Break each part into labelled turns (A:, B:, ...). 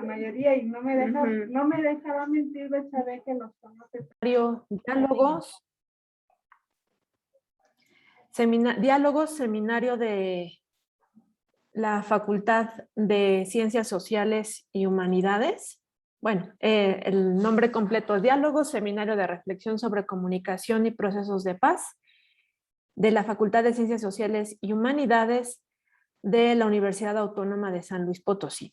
A: la mayoría, y no me dejará mentir Betsabe que los conoce.
B: Diálogos, seminario de la Facultad de Ciencias Sociales y Humanidades. Bueno, el nombre completo es Diálogos, Seminario de Reflexión sobre Comunicación y Procesos de Paz de la Facultad de Ciencias Sociales y Humanidades de la Universidad Autónoma de San Luis Potosí.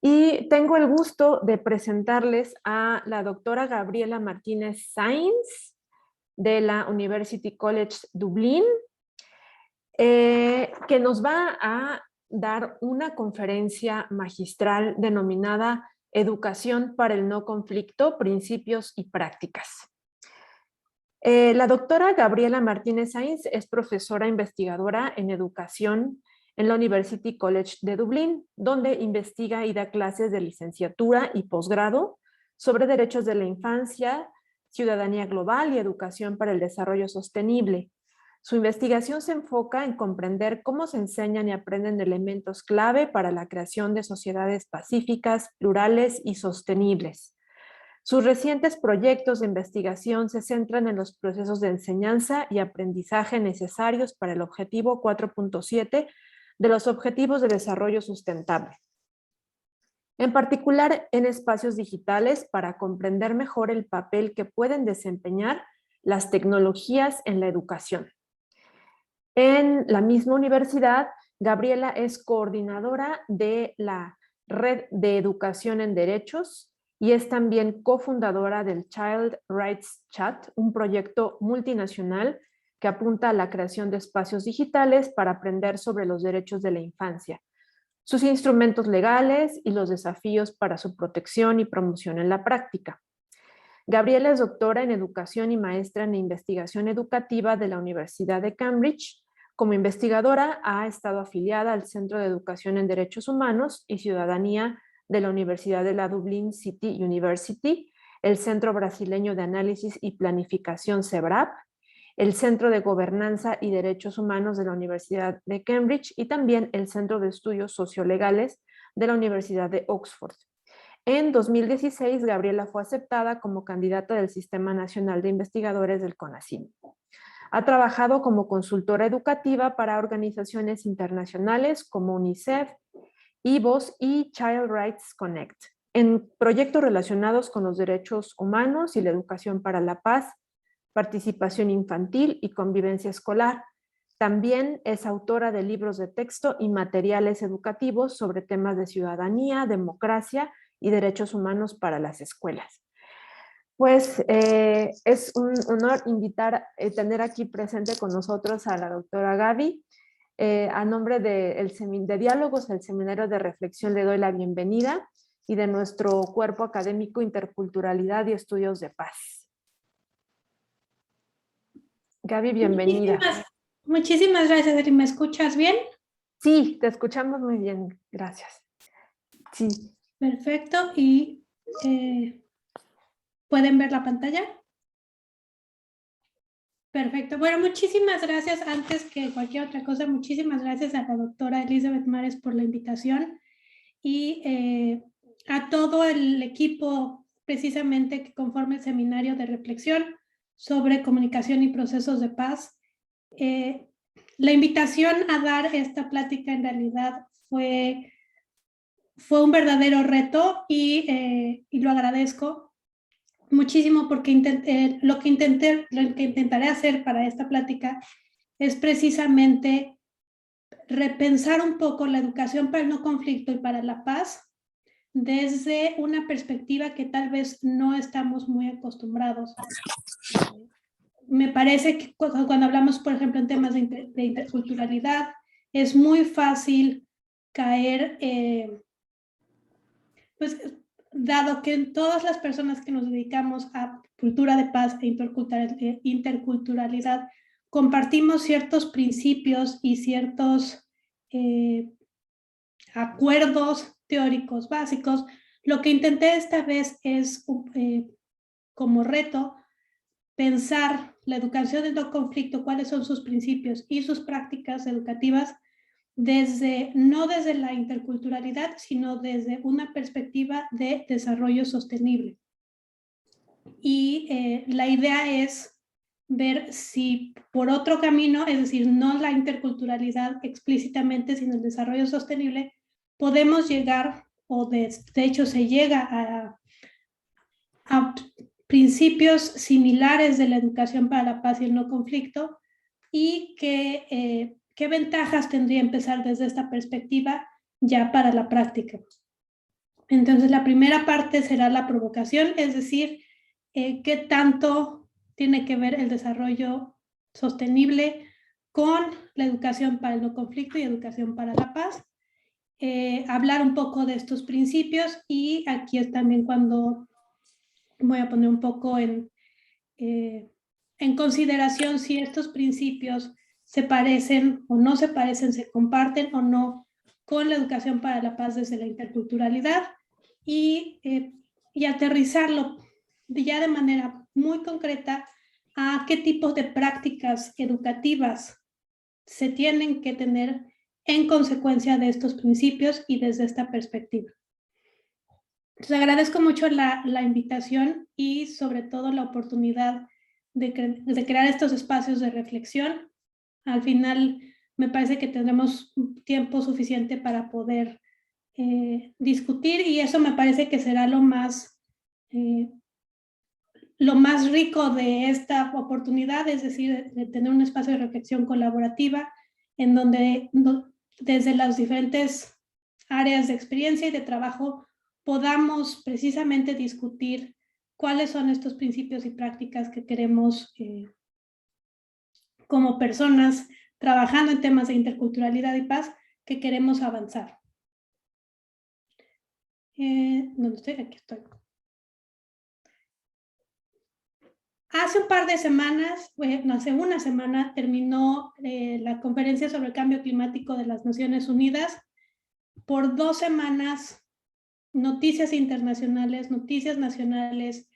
B: Y tengo el gusto de presentarles a la doctora Gabriela Martínez Sáenz de la University College Dublín, que nos va a dar una conferencia magistral denominada Educación para el no conflicto, principios y prácticas. La doctora Gabriela Martínez Sáenz es profesora investigadora en educación en la University College de Dublín, donde investiga y da clases de licenciatura y posgrado sobre derechos de la infancia, ciudadanía global y educación para el desarrollo sostenible. Su investigación se enfoca en comprender cómo se enseñan y aprenden elementos clave para la creación de sociedades pacíficas, plurales y sostenibles. Sus recientes proyectos de investigación se centran en los procesos de enseñanza y aprendizaje necesarios para el objetivo 4.7 de los Objetivos de Desarrollo Sustentable. En particular, en espacios digitales para comprender mejor el papel que pueden desempeñar las tecnologías en la educación. En la misma universidad, Gabriela es coordinadora de la Red de Educación en Derechos y es también cofundadora del Child Rights Chat, un proyecto multinacional que apunta a la creación de espacios digitales para aprender sobre los derechos de la infancia, sus instrumentos legales y los desafíos para su protección y promoción en la práctica. Gabriela es doctora en educación y maestra en investigación educativa de la Universidad de Cambridge. Como investigadora ha estado afiliada al Centro de Educación en Derechos Humanos y Ciudadanía de la Universidad de la Dublin City University, el Centro Brasileño de Análisis y Planificación CEBRAP, el Centro de Gobernanza y Derechos Humanos de la Universidad de Cambridge y también el Centro de Estudios Sociolegales de la Universidad de Oxford. En 2016, Gabriela fue aceptada como candidata del Sistema Nacional de Investigadores del CONACYT. Ha trabajado como consultora educativa para organizaciones internacionales como UNICEF, IVOS y Child Rights Connect, en proyectos relacionados con los derechos humanos y la educación para la paz, participación infantil y convivencia escolar. También es autora de libros de texto y materiales educativos sobre temas de ciudadanía, democracia y derechos humanos para las escuelas. Pues es un honor tener aquí presente con nosotros a la doctora Gaby. A nombre de Diálogos, el Seminario de Reflexión, le doy la bienvenida y de nuestro cuerpo académico Interculturalidad y Estudios de Paz. Gaby, bienvenida.
C: Muchísimas gracias, Adri. ¿Me escuchas bien?
B: Sí, te escuchamos muy bien, gracias. Sí.
C: Perfecto, y ¿pueden ver la pantalla? Perfecto. Bueno, muchísimas gracias. Antes que cualquier otra cosa, muchísimas gracias a la doctora Elizabeth Mares por la invitación y a todo el equipo precisamente que conforma el seminario de reflexión sobre comunicación y procesos de paz. La invitación a dar esta plática en realidad fue un verdadero reto y lo agradezco muchísimo porque lo que intentaré hacer para esta plática es precisamente repensar un poco la educación para el no conflicto y para la paz desde una perspectiva que tal vez no estamos muy acostumbrados. Me parece que cuando hablamos, por ejemplo, en temas de interculturalidad, es muy fácil caer, pues, dado que todas las personas que nos dedicamos a cultura de paz e interculturalidad compartimos ciertos principios y ciertos acuerdos teóricos básicos, lo que intenté esta vez es, como reto, pensar la educación del no conflicto, cuáles son sus principios y sus prácticas educativas no desde la interculturalidad, sino desde una perspectiva de desarrollo sostenible. Y la idea es ver si por otro camino, es decir, no la interculturalidad explícitamente, sino el desarrollo sostenible, podemos llegar, o de hecho se llega a principios similares de la educación para la paz y el no conflicto, y qué ventajas tendría empezar desde esta perspectiva ya para la práctica. Entonces, la primera parte será la provocación, es decir, qué tanto tiene que ver el desarrollo sostenible con la educación para el no conflicto y educación para la paz. Hablar un poco de estos principios, y aquí es también cuando voy a poner un poco en consideración si estos principios se parecen o no se parecen, se comparten o no con la educación para la paz desde la interculturalidad, y aterrizarlo ya de manera muy concreta a qué tipos de prácticas educativas se tienen que tener en consecuencia de estos principios y desde esta perspectiva. Entonces, agradezco mucho la invitación y sobre todo la oportunidad de crear estos espacios de reflexión. Al final me parece que tendremos tiempo suficiente para poder discutir, y eso me parece que será lo más rico de esta oportunidad, es decir, de tener un espacio de reflexión colaborativa en donde desde las diferentes áreas de experiencia y de trabajo podamos precisamente discutir cuáles son estos principios y prácticas que queremos como personas trabajando en temas de interculturalidad y paz, que queremos avanzar. ¿Dónde estoy? Aquí estoy. Hace un par de semanas, hace una semana, terminó la conferencia sobre el cambio climático de las Naciones Unidas. Por 2 semanas, noticias internacionales, noticias nacionales,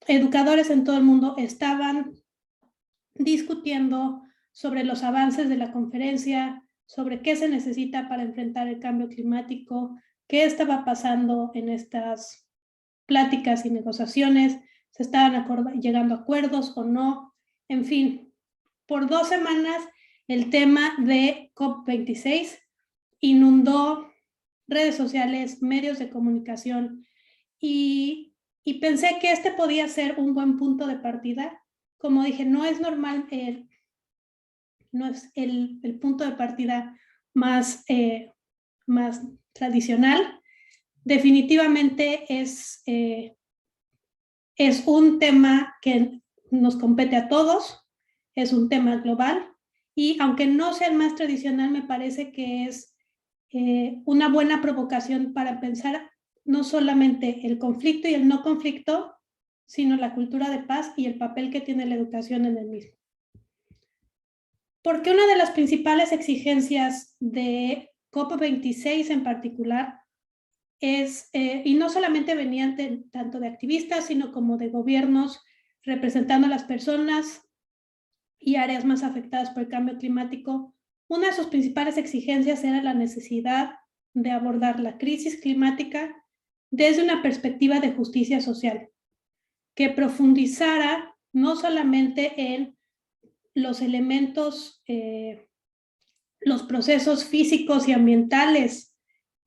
C: educadores en todo el mundo estaban discutiendo sobre los avances de la conferencia, sobre qué se necesita para enfrentar el cambio climático, qué estaba pasando en estas pláticas y negociaciones, se estaban llegando a acuerdos o no. En fin, por 2 semanas el tema de COP26 inundó redes sociales, medios de comunicación, y pensé que este podía ser un buen punto de partida. Como dije, no es normal, no es el punto de partida más tradicional. Definitivamente es un tema que nos compete a todos, es un tema global, y aunque no sea el más tradicional, me parece que es una buena provocación para pensar no solamente el conflicto y el no conflicto, sino la cultura de paz y el papel que tiene la educación en el mismo. Porque una de las principales exigencias de COP26 en particular es, y no solamente venían tanto de activistas, sino como de gobiernos representando a las personas y áreas más afectadas por el cambio climático, una de sus principales exigencias era la necesidad de abordar la crisis climática desde una perspectiva de justicia social, que profundizara no solamente en los elementos, los procesos físicos y ambientales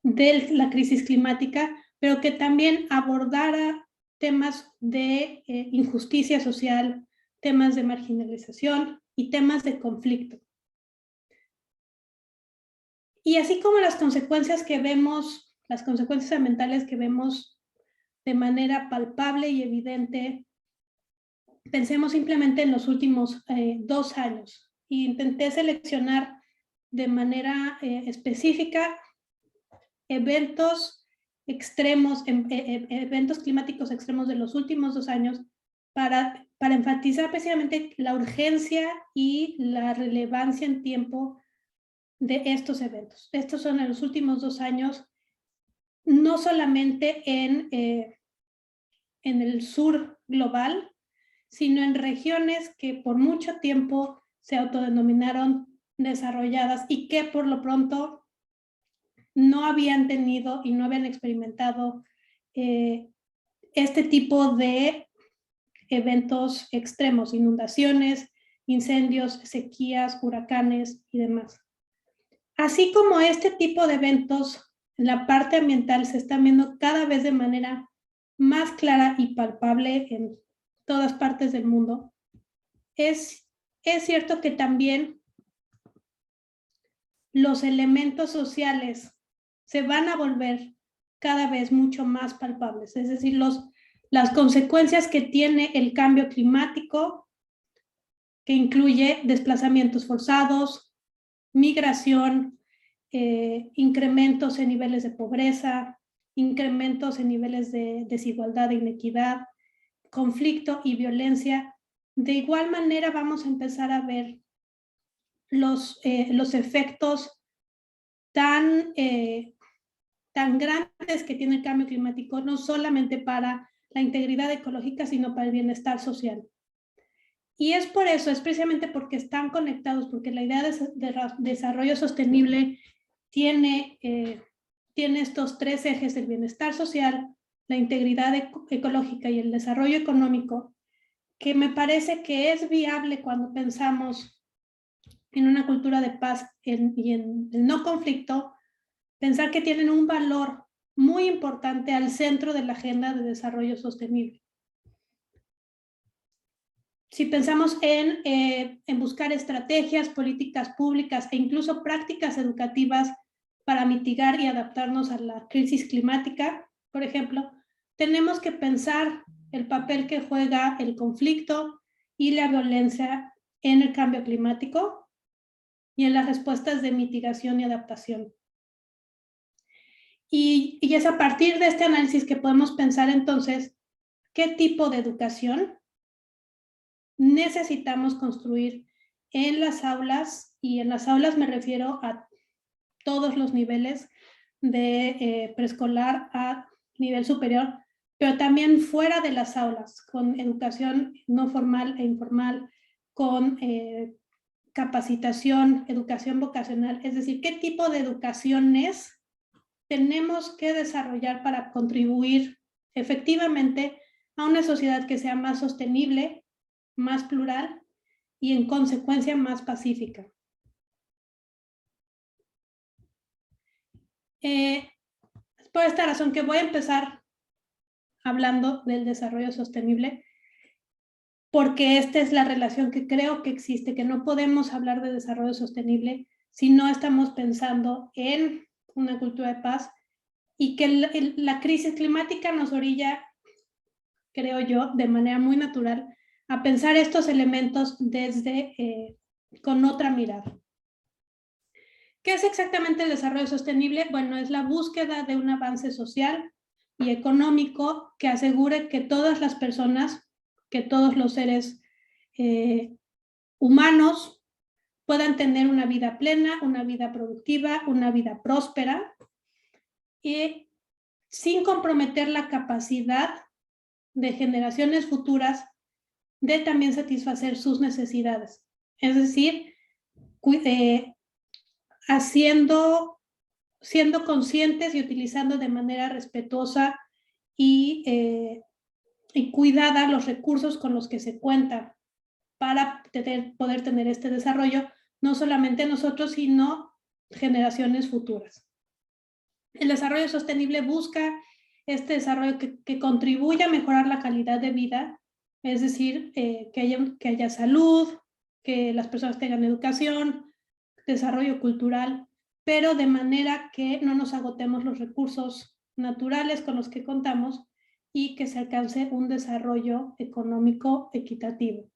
C: de la crisis climática, pero que también abordara temas de injusticia social, temas de marginalización y temas de conflicto. Y así como las consecuencias que vemos, las consecuencias ambientales que vemos de manera palpable y evidente, pensemos simplemente en los últimos 2 años. Y intenté seleccionar de manera específica eventos extremos, eventos climáticos extremos de los últimos 2 años para enfatizar precisamente la urgencia y la relevancia en tiempo de estos eventos. Estos son en los últimos 2 años, no solamente en el sur global, sino en regiones que por mucho tiempo se autodenominaron desarrolladas y que por lo pronto no habían tenido y no habían experimentado este tipo de eventos extremos, inundaciones, incendios, sequías, huracanes y demás. Así como este tipo de eventos en la parte ambiental se están viendo cada vez de manera más clara y palpable en todas partes del mundo, es cierto que también los elementos sociales se van a volver cada vez mucho más palpables, es decir, las consecuencias que tiene el cambio climático, que incluye desplazamientos forzados, migración, incrementos en niveles de pobreza, incrementos en niveles de desigualdad e inequidad, conflicto y violencia. De igual manera vamos a empezar a ver los efectos tan grandes que tiene el cambio climático, no solamente para la integridad ecológica, sino para el bienestar social. Y es por eso, es precisamente porque están conectados, porque la idea de desarrollo sostenible tiene estos tres ejes: el bienestar social, la integridad ecológica y el desarrollo económico, que me parece que es viable cuando pensamos en una cultura de paz y en el no conflicto, pensar que tienen un valor muy importante al centro de la agenda de desarrollo sostenible. Si pensamos en buscar estrategias, políticas públicas e incluso prácticas educativas para mitigar y adaptarnos a la crisis climática, por ejemplo, tenemos que pensar el papel que juega el conflicto y la violencia en el cambio climático y en las respuestas de mitigación y adaptación. Y es a partir de este análisis que podemos pensar entonces qué tipo de educación necesitamos construir en las aulas, y en las aulas me refiero a todos los niveles de preescolar a nivel superior, pero también fuera de las aulas, con educación no formal e informal, con capacitación, educación vocacional, es decir, qué tipo de educaciones tenemos que desarrollar para contribuir efectivamente a una sociedad que sea más sostenible, más plural y en consecuencia más pacífica. Es por esta razón que voy a empezar hablando del desarrollo sostenible, porque esta es la relación que creo que existe, que no podemos hablar de desarrollo sostenible si no estamos pensando en una cultura de paz, y que la crisis climática nos orilla, creo yo, de manera muy natural, a pensar estos elementos desde con otra mirada. ¿Qué es exactamente el desarrollo sostenible? Bueno, es la búsqueda de un avance social y económico que asegure que todas las personas, que todos los seres humanos puedan tener una vida plena, una vida productiva, una vida próspera, y sin comprometer la capacidad de generaciones futuras de también satisfacer sus necesidades. Es decir, siendo conscientes y utilizando de manera respetuosa y cuidada los recursos con los que se cuenta para poder tener este desarrollo, no solamente nosotros, sino generaciones futuras. El desarrollo sostenible busca este desarrollo que contribuya a mejorar la calidad de vida, es decir, que haya salud, que las personas tengan educación, desarrollo cultural, pero de manera que no nos agotemos los recursos naturales con los que contamos y que se alcance un desarrollo económico equitativo.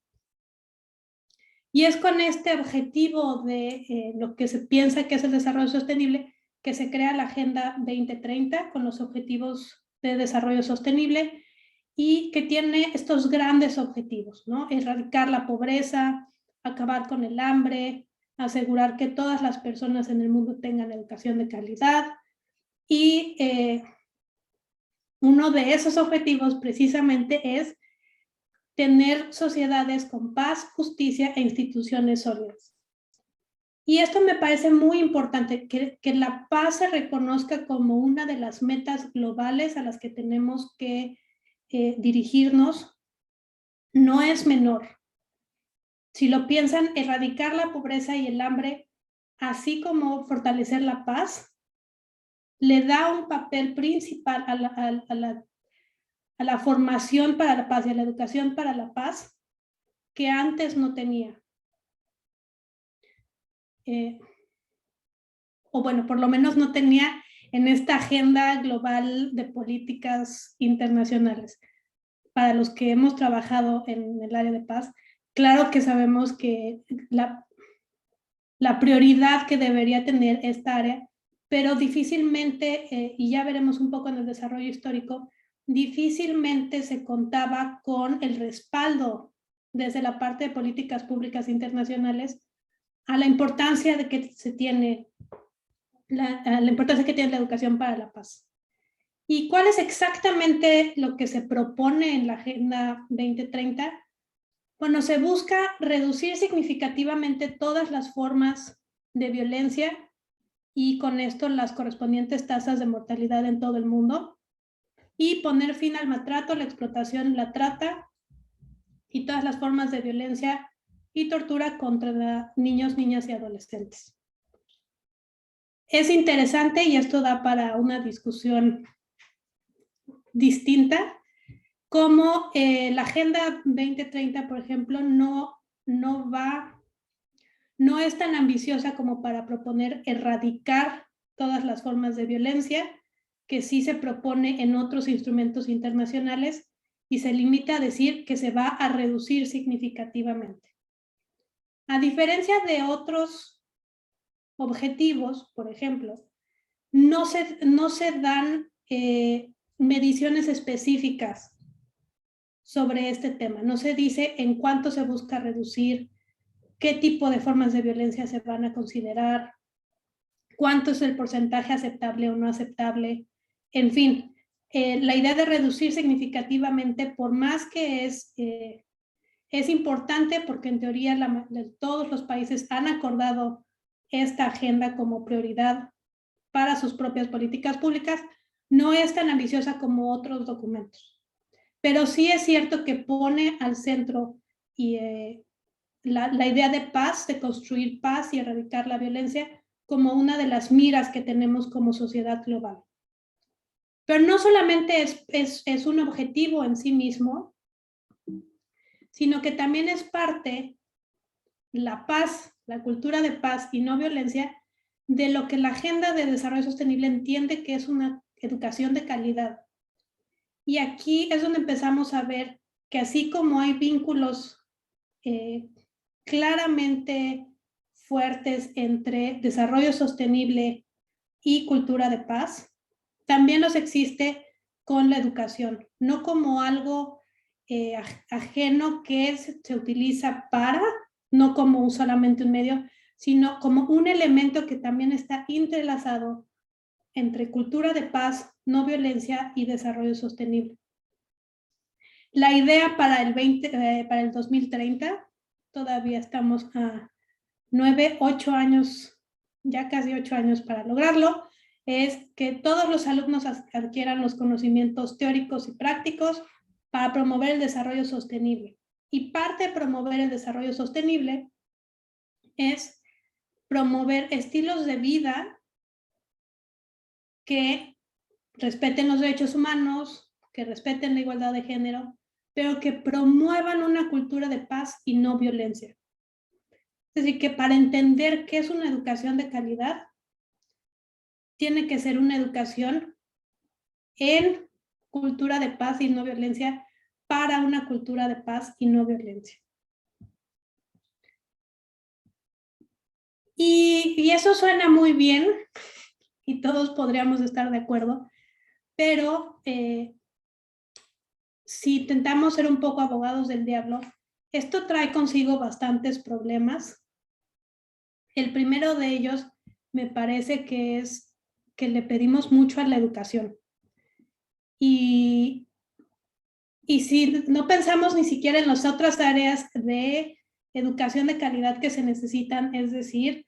C: Y es con este objetivo de lo que se piensa que es el desarrollo sostenible que se crea la Agenda 2030 con los objetivos de desarrollo sostenible, y que tiene estos grandes objetivos, ¿no? Erradicar la pobreza, acabar con el hambre, asegurar que todas las personas en el mundo tengan educación de calidad, y uno de esos objetivos precisamente es tener sociedades con paz, justicia e instituciones sólidas. Y esto me parece muy importante, que la paz se reconozca como una de las metas globales a las que tenemos que dirigirnos. No es menor. Si lo piensan, erradicar la pobreza y el hambre, así como fortalecer la paz, le da un papel principal a la formación para la paz y a la educación para la paz que antes no tenía. O bueno, por lo menos no tenía en esta agenda global de políticas internacionales. Para los que hemos trabajado en el área de paz, claro que sabemos que la prioridad que debería tener esta área, pero difícilmente, y ya veremos un poco en el desarrollo histórico, difícilmente se contaba con el respaldo desde la parte de políticas públicas internacionales a la importancia de que se tiene la importancia que tiene la educación para la paz. ¿Y cuál es exactamente lo que se propone en la Agenda 2030? Bueno, se busca reducir significativamente todas las formas de violencia y con esto las correspondientes tasas de mortalidad en todo el mundo, y poner fin al maltrato, la explotación, la trata y todas las formas de violencia y tortura contra niños, niñas y adolescentes. Es interesante, y esto da para una discusión distinta, como la Agenda 2030, por ejemplo, no es tan ambiciosa como para proponer erradicar todas las formas de violencia, que sí se propone en otros instrumentos internacionales, y se limita a decir que se va a reducir significativamente. A diferencia de otros objetivos, por ejemplo, no se dan mediciones específicas sobre este tema. No se dice en cuánto se busca reducir, qué tipo de formas de violencia se van a considerar, cuánto es el porcentaje aceptable o no aceptable. En fin, la idea de reducir significativamente, por más que es importante, porque en teoría todos los países han acordado esta agenda como prioridad para sus propias políticas públicas, no es tan ambiciosa como otros documentos. Pero sí es cierto que pone al centro la idea de paz, de construir paz y erradicar la violencia como una de las miras que tenemos como sociedad global. Pero no solamente es un objetivo en sí mismo, sino que también es parte, la paz, la cultura de paz y no violencia, de lo que la Agenda de Desarrollo Sostenible entiende que es una educación de calidad. Y aquí es donde empezamos a ver que así como hay vínculos claramente fuertes entre desarrollo sostenible y cultura de paz, también los existe con la educación, no como algo ajeno que se utiliza para, no como solamente un medio, sino como un elemento que también está entrelazado entre cultura de paz, no violencia y desarrollo sostenible. La idea para el 2030, todavía estamos a 8 años, ya casi 8 años para lograrlo, es que todos los alumnos adquieran los conocimientos teóricos y prácticos para promover el desarrollo sostenible. Y parte de promover el desarrollo sostenible es promover estilos de vida que respeten los derechos humanos, que respeten la igualdad de género, pero que promuevan una cultura de paz y no violencia. Es decir, que para entender qué es una educación de calidad, tiene que ser una educación en cultura de paz y no violencia para una cultura de paz y no violencia. Y eso suena muy bien y todos podríamos estar de acuerdo, pero si intentamos ser un poco abogados del diablo, esto trae consigo bastantes problemas. El primero de ellos me parece que es que le pedimos mucho a la educación. Y si no pensamos ni siquiera en las otras áreas de educación de calidad que se necesitan, es decir,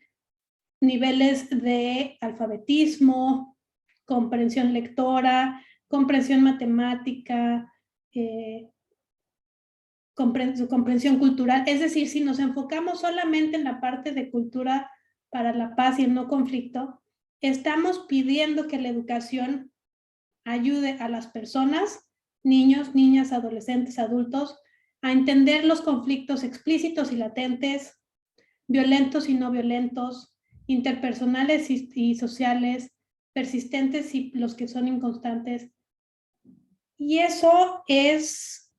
C: niveles de alfabetismo, comprensión lectora, comprensión matemática, comprensión cultural. Es decir, si nos enfocamos solamente en la parte de cultura para la paz y el no conflicto, estamos pidiendo que la educación ayude a las personas, niños, niñas, adolescentes, adultos, a entender los conflictos explícitos y latentes, violentos y no violentos, interpersonales y sociales, persistentes y los que son inconstantes. Y eso es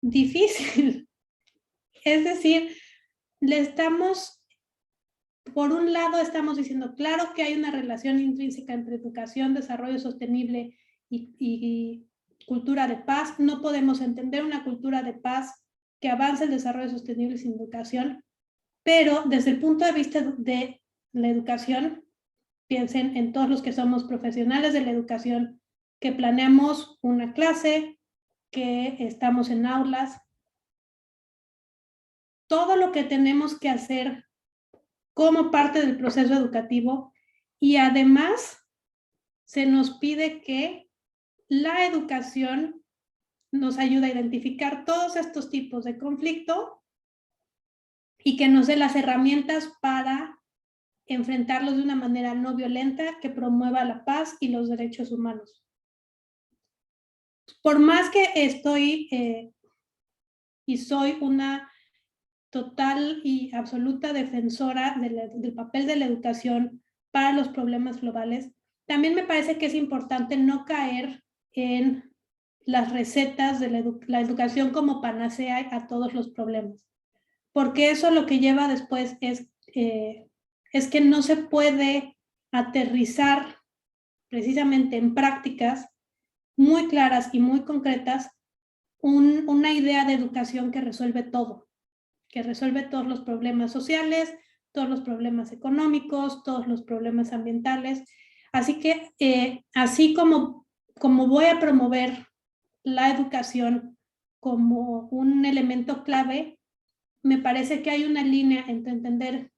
C: difícil. Es decir, por un lado estamos diciendo, claro que hay una relación intrínseca entre educación, desarrollo sostenible y cultura de paz. No podemos entender una cultura de paz que avance el desarrollo sostenible sin educación, pero desde el punto de vista de la educación, piensen en todos los que somos profesionales de la educación, que planeamos una clase, que estamos en aulas. Todo lo que tenemos que hacer como parte del proceso educativo, y además se nos pide que la educación nos ayude a identificar todos estos tipos de conflicto y que nos dé las herramientas para enfrentarlos de una manera no violenta que promueva la paz y los derechos humanos. Por más que estoy y soy una total y absoluta defensora del papel de la educación para los problemas globales, también me parece que es importante no caer en las recetas de la educación como panacea a todos los problemas, porque eso lo que lleva después es que no se puede aterrizar precisamente en prácticas muy claras y muy concretas una idea de educación que resuelve todo, que resuelve todos los problemas sociales, todos los problemas económicos, todos los problemas ambientales. Así que así como voy a promover la educación como un elemento clave, me parece que hay una línea entre entender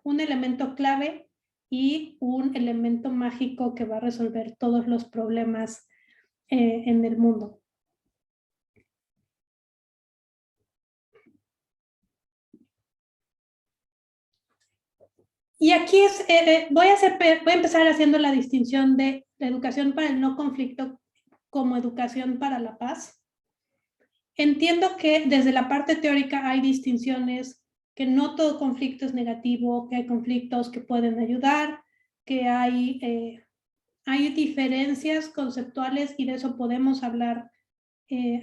C: un elemento clave y un elemento mágico que va a resolver todos los problemas en el mundo. Y aquí voy a empezar haciendo la distinción de la educación para el no conflicto como educación para la paz. Entiendo que desde la parte teórica hay distinciones, que no todo conflicto es negativo, que hay conflictos que pueden ayudar, que hay diferencias conceptuales y de eso podemos hablar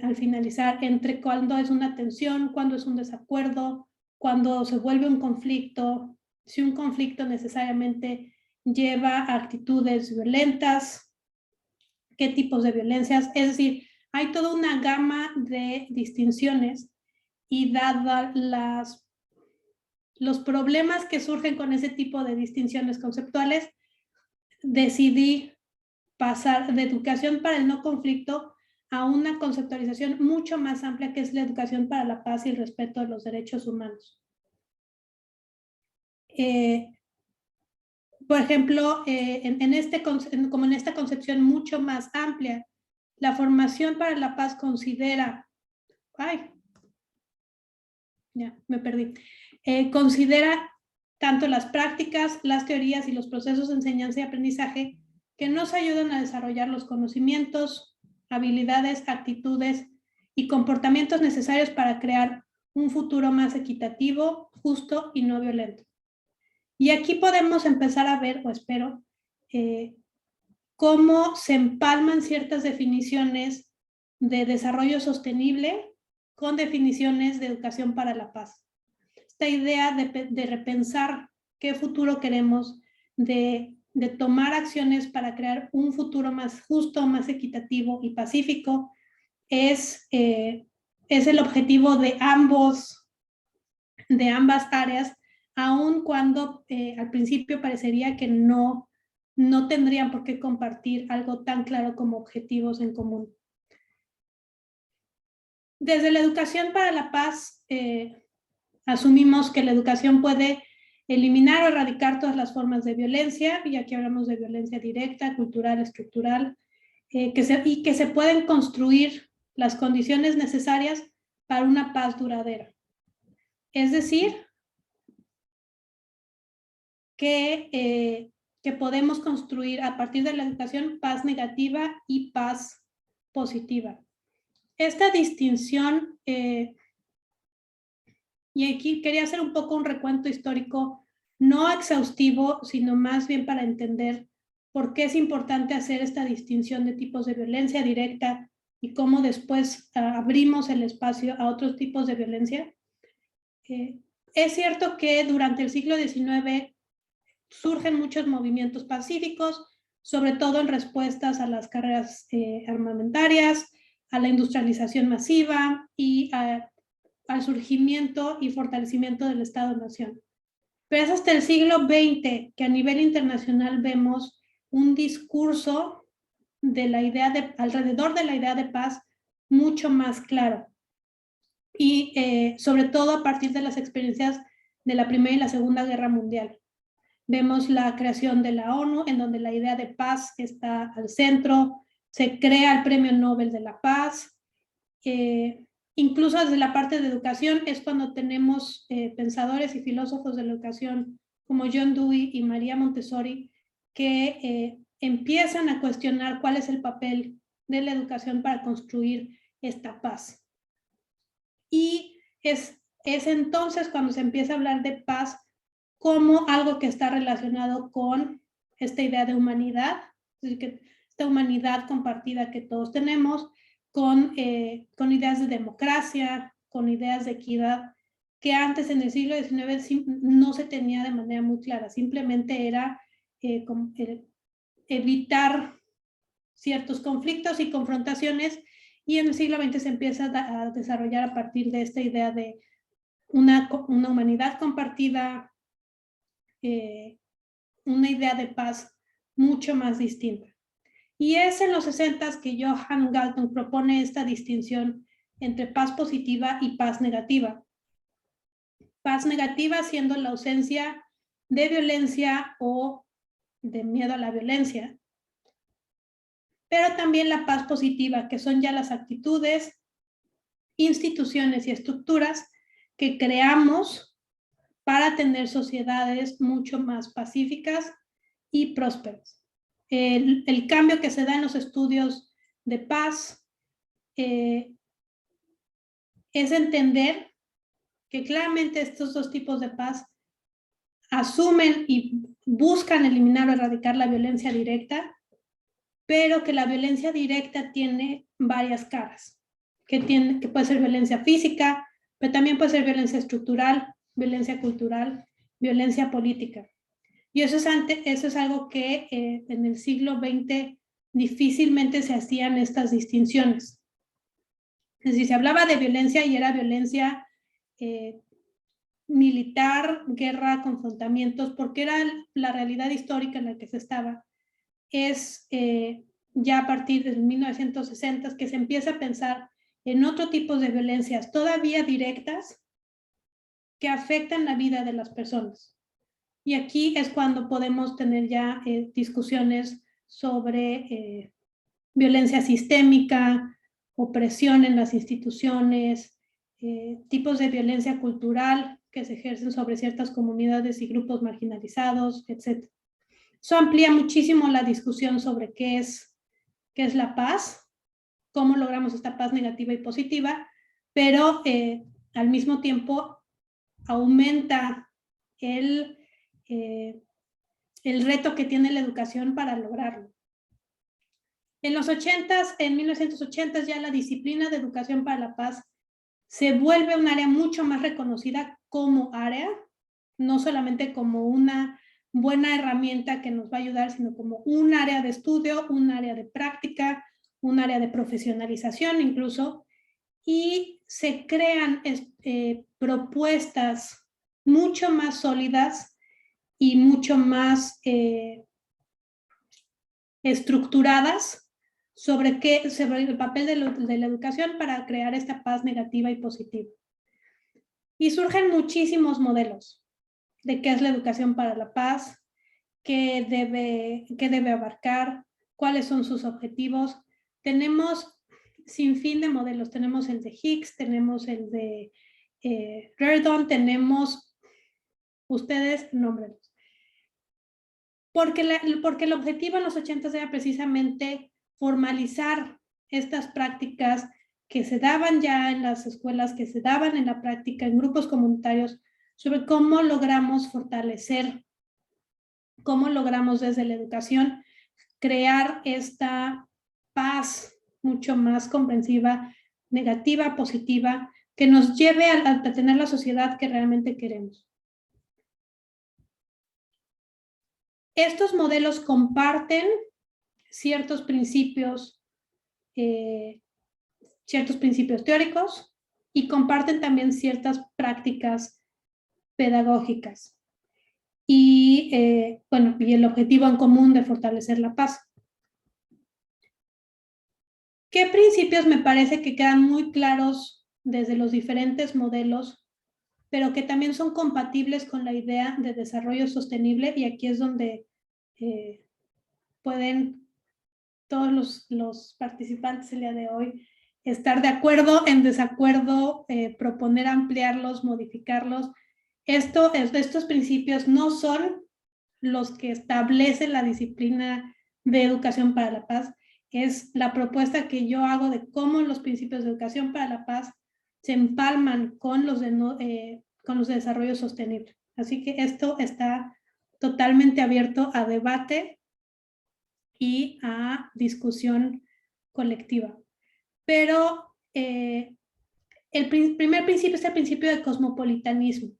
C: al finalizar entre cuándo es una tensión, cuándo es un desacuerdo, cuándo se vuelve un conflicto, si un conflicto necesariamente lleva a actitudes violentas, qué tipos de violencias. Es decir, hay toda una gama de distinciones y dada los problemas que surgen con ese tipo de distinciones conceptuales, decidí pasar de educación para el no conflicto a una conceptualización mucho más amplia que es la educación para la paz y el respeto de los derechos humanos. Por ejemplo, como en esta concepción mucho más amplia, la formación para la paz considera, considera tanto las prácticas, las teorías y los procesos de enseñanza y aprendizaje que nos ayudan a desarrollar los conocimientos, habilidades, actitudes y comportamientos necesarios para crear un futuro más equitativo, justo y no violento. Y aquí podemos empezar a ver, o espero, cómo se empalman ciertas definiciones de desarrollo sostenible con definiciones de educación para la paz. Esta idea de repensar qué futuro queremos, de tomar acciones para crear un futuro más justo, más equitativo y pacífico, es el objetivo de ambas áreas, aun cuando al principio parecería que no tendrían por qué compartir algo tan claro como objetivos en común. Desde la educación para la paz, asumimos que la educación puede eliminar o erradicar todas las formas de violencia, y aquí hablamos de violencia directa, cultural, estructural, y que se pueden construir las condiciones necesarias para una paz duradera. Es decir, que podemos construir a partir de la educación paz negativa y paz positiva. Esta distinción, y aquí quería hacer un poco un recuento histórico, no exhaustivo, sino más bien para entender por qué es importante hacer esta distinción de tipos de violencia directa y cómo después abrimos el espacio a otros tipos de violencia. Es cierto que durante el siglo XIX surgen muchos movimientos pacíficos, sobre todo en respuestas a las carreras armamentarias, a la industrialización masiva y al surgimiento y fortalecimiento del Estado-Nación. Pero es hasta el siglo XX que a nivel internacional vemos un discurso de la idea alrededor de la idea de paz mucho más claro. Y sobre todo a partir de las experiencias de la Primera y la Segunda Guerra Mundial. Vemos la creación de la ONU, en donde la idea de paz está al centro, se crea el Premio Nobel de la Paz, incluso desde la parte de educación es cuando tenemos pensadores y filósofos de la educación como John Dewey y María Montessori que empiezan a cuestionar cuál es el papel de la educación para construir esta paz. Y es entonces cuando se empieza a hablar de paz como algo que está relacionado con esta idea de humanidad, es decir, que esta humanidad compartida que todos tenemos, con ideas de democracia, con ideas de equidad, que antes en el siglo XIX no se tenía de manera muy clara, simplemente era evitar ciertos conflictos y confrontaciones, y en el siglo XX se empieza a desarrollar a partir de esta idea de una humanidad compartida, una idea de paz mucho más distinta. Y es en los 60s que Johan Galtung propone esta distinción entre paz positiva y paz negativa. Paz negativa siendo la ausencia de violencia o de miedo a la violencia, pero también la paz positiva, que son ya las actitudes, instituciones y estructuras que creamos para tener sociedades mucho más pacíficas y prósperas. El cambio que se da en los estudios de paz es entender que claramente estos dos tipos de paz asumen y buscan eliminar o erradicar la violencia directa, pero que la violencia directa tiene varias caras, que puede ser violencia física, pero también puede ser violencia estructural, violencia cultural, violencia política. Y eso es algo que en el siglo XX difícilmente se hacían estas distinciones. Es decir, se hablaba de violencia y era violencia militar, guerra, confrontamientos, porque era la realidad histórica en la que se estaba. Es ya a partir de 1960 que se empieza a pensar en otro tipo de violencias todavía directas que afectan la vida de las personas. Y aquí es cuando podemos tener ya discusiones sobre violencia sistémica, opresión en las instituciones, tipos de violencia cultural que se ejercen sobre ciertas comunidades y grupos marginalizados, etc. Eso amplía muchísimo la discusión sobre qué es la paz, cómo logramos esta paz negativa y positiva, pero al mismo tiempo aumenta el reto que tiene la educación para lograrlo. En los 80s, en 1980 ya la disciplina de educación para la paz se vuelve un área mucho más reconocida como área, no solamente como una buena herramienta que nos va a ayudar, sino como un área de estudio, un área de práctica, un área de profesionalización incluso, y se crean propuestas mucho más sólidas y mucho más estructuradas sobre el papel de la educación para crear esta paz negativa y positiva. Y surgen muchísimos modelos. de qué es la educación para la paz, qué debe abarcar, cuáles son sus objetivos. Tenemos sin fin de modelos, tenemos el de Hicks, tenemos el de Reardon, tenemos, ustedes nómbrenlos. Porque el objetivo en los 80 era precisamente formalizar estas prácticas que se daban ya en las escuelas, que se daban en la práctica, en grupos comunitarios, sobre cómo logramos fortalecer, cómo logramos desde la educación crear esta paz mucho más comprensiva, negativa, positiva, que nos lleve a tener la sociedad que realmente queremos. Estos modelos comparten ciertos principios teóricos y comparten también ciertas prácticas pedagógicas. Y, bueno, y el objetivo en común de fortalecer la paz. ¿Qué principios me parece que quedan muy claros desde los diferentes modelos, pero que también son compatibles con la idea de desarrollo sostenible? Y aquí es donde pueden todos los participantes el día de hoy estar de acuerdo, en desacuerdo, proponer ampliarlos, modificarlos. Estos principios no son los que establecen la disciplina de educación para la paz, es la propuesta que yo hago de cómo los principios de educación para la paz se empalman con los de desarrollo sostenible. Así que esto está totalmente abierto a debate y a discusión colectiva. Pero el primer principio es el principio de cosmopolitanismo.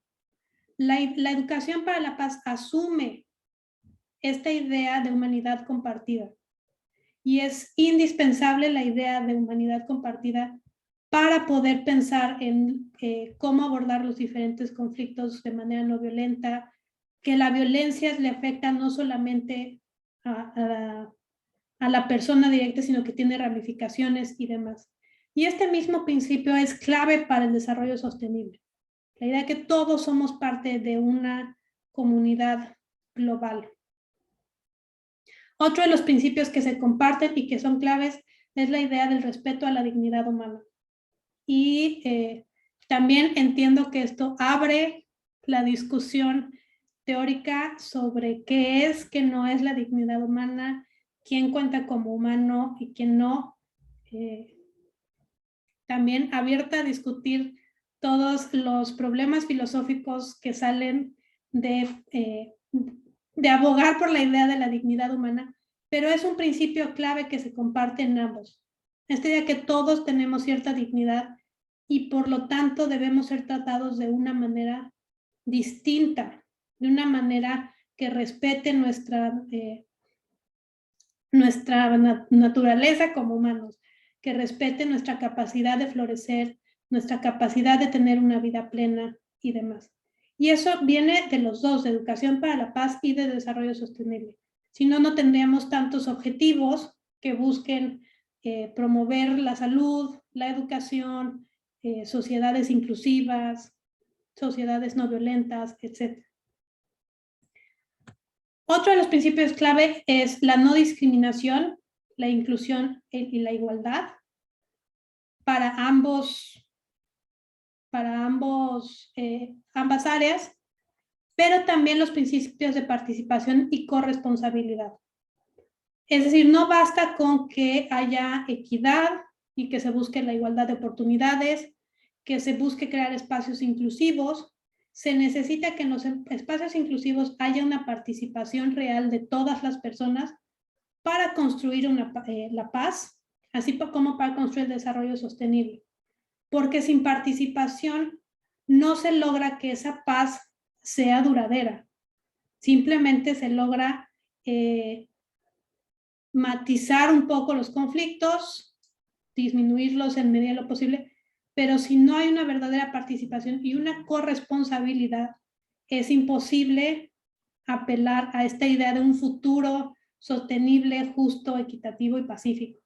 C: La educación para la paz asume esta idea de humanidad compartida y es indispensable la idea de humanidad compartida para poder pensar en cómo abordar los diferentes conflictos de manera no violenta, que la violencia le afecta no solamente a la persona directa, sino que tiene ramificaciones y demás. Y este mismo principio es clave para el desarrollo sostenible. La idea de que todos somos parte de una comunidad global. Otro de los principios que se comparten y que son claves es la idea del respeto a la dignidad humana. Y también entiendo que esto abre la discusión teórica sobre qué es, qué no es la dignidad humana, quién cuenta como humano y quién no. También abierta a discutir todos los problemas filosóficos que salen de abogar por la idea de la dignidad humana, pero es un principio clave que se comparte en ambos. Esta idea que todos tenemos cierta dignidad y por lo tanto debemos ser tratados de una manera distinta, de una manera que respete nuestra naturaleza como humanos, que respete nuestra capacidad de florecer, nuestra capacidad de tener una vida plena y demás. Y eso viene de los dos, de educación para la paz y de desarrollo sostenible. Si no, no tendríamos tantos objetivos que busquen promover la salud, la educación, sociedades inclusivas, sociedades no violentas, etc. Otro de los principios clave es la no discriminación, la inclusión y la igualdad para ambas áreas, pero también los principios de participación y corresponsabilidad. Es decir, no basta con que haya equidad y que se busque la igualdad de oportunidades, que se busque crear espacios inclusivos. Se necesita que en los espacios inclusivos haya una participación real de todas las personas para construir la paz, así como para construir el desarrollo sostenible. Porque sin participación no se logra que esa paz sea duradera. Simplemente se logra matizar un poco los conflictos, disminuirlos en medida de lo posible, pero si no hay una verdadera participación y una corresponsabilidad, es imposible apelar a esta idea de un futuro sostenible, justo, equitativo y pacífico.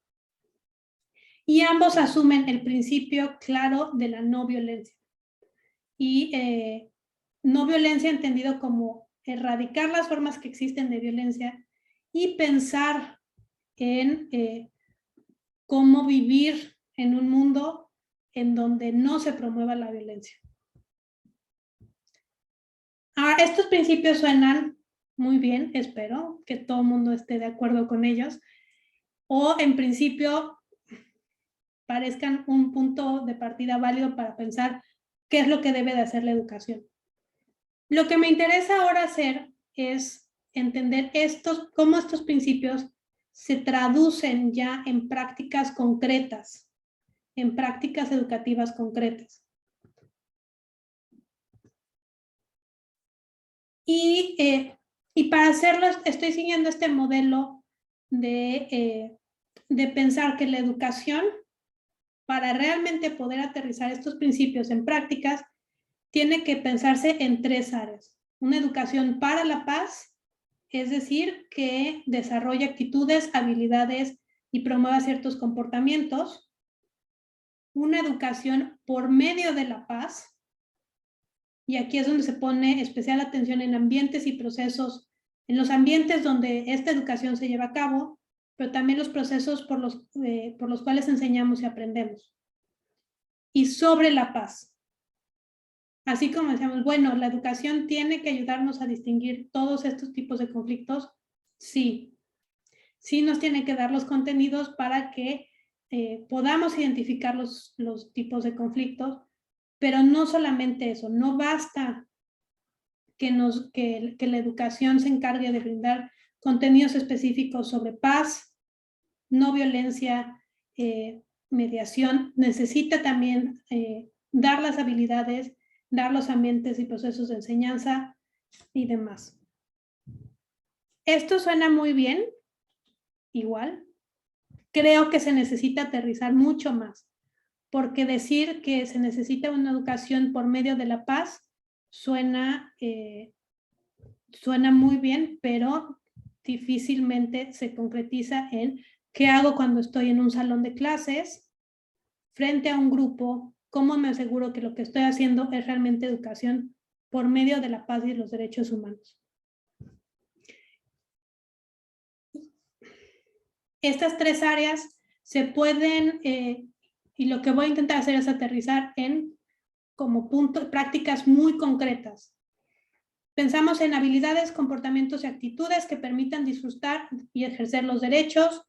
C: Y ambos asumen el principio claro de la no violencia. Y no violencia entendido como erradicar las formas que existen de violencia y pensar en cómo vivir en un mundo en donde no se promueva la violencia. Ahora, estos principios suenan muy bien, espero que todo el mundo esté de acuerdo con ellos, o en principio parezcan un punto de partida válido para pensar qué es lo que debe de hacer la educación. Lo que me interesa ahora hacer es entender cómo estos principios se traducen ya en prácticas concretas, en prácticas educativas concretas. Y para hacerlo estoy siguiendo este modelo de pensar que la educación, para realmente poder aterrizar estos principios en prácticas, tiene que pensarse en 3 áreas. Una educación para la paz, es decir, que desarrolle actitudes, habilidades y promueva ciertos comportamientos. Una educación por medio de la paz, y aquí es donde se pone especial atención en ambientes y procesos, en los ambientes donde esta educación se lleva a cabo, pero también los procesos por los cuales enseñamos y aprendemos. Y sobre la paz. Así como decíamos, bueno, la educación tiene que ayudarnos a distinguir todos estos tipos de conflictos. Sí, sí nos tiene que dar los contenidos para que podamos identificar los tipos de conflictos, pero no solamente eso, no basta que la educación se encargue de brindar contenidos específicos sobre paz, no violencia, mediación. Necesita también dar las habilidades, dar los ambientes y procesos de enseñanza y demás. Esto suena muy bien, igual. Creo que se necesita aterrizar mucho más, porque decir que se necesita una educación por medio de la paz suena muy bien, pero difícilmente se concretiza en qué hago cuando estoy en un salón de clases, frente a un grupo, cómo me aseguro que lo que estoy haciendo es realmente educación por medio de la paz y los derechos humanos. Estas 3 áreas se pueden, y lo que voy a intentar hacer es aterrizar en como prácticas muy concretas. Pensamos en habilidades, comportamientos y actitudes que permitan disfrutar y ejercer los derechos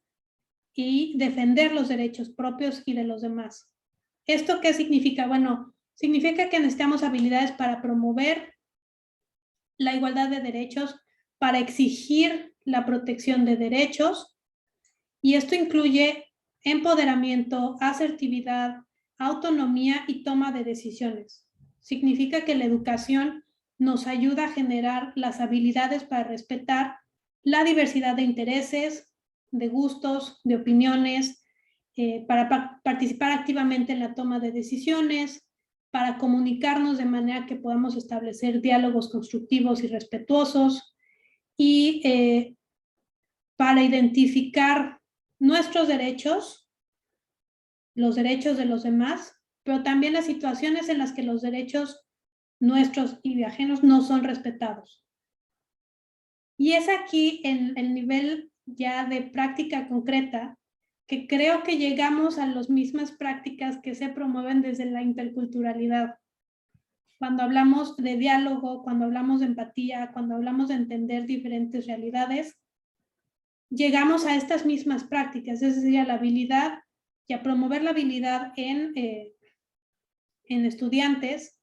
C: y defender los derechos propios y de los demás. ¿Esto qué significa? Bueno, significa que necesitamos habilidades para promover la igualdad de derechos, para exigir la protección de derechos, y esto incluye empoderamiento, asertividad, autonomía y toma de decisiones. Significa que la educación nos ayuda a generar las habilidades para respetar la diversidad de intereses, de gustos, de opiniones, para participar activamente en la toma de decisiones, para comunicarnos de manera que podamos establecer diálogos constructivos y respetuosos, y para identificar nuestros derechos, los derechos de los demás, pero también las situaciones en las que los derechos nuestros y de ajenos no son respetados. Y es aquí en el nivel ya de práctica concreta que creo que llegamos a las mismas prácticas que se promueven desde la interculturalidad. Cuando hablamos de diálogo, cuando hablamos de empatía, cuando hablamos de entender diferentes realidades, llegamos a estas mismas prácticas, es decir, a la habilidad y a promover la habilidad en estudiantes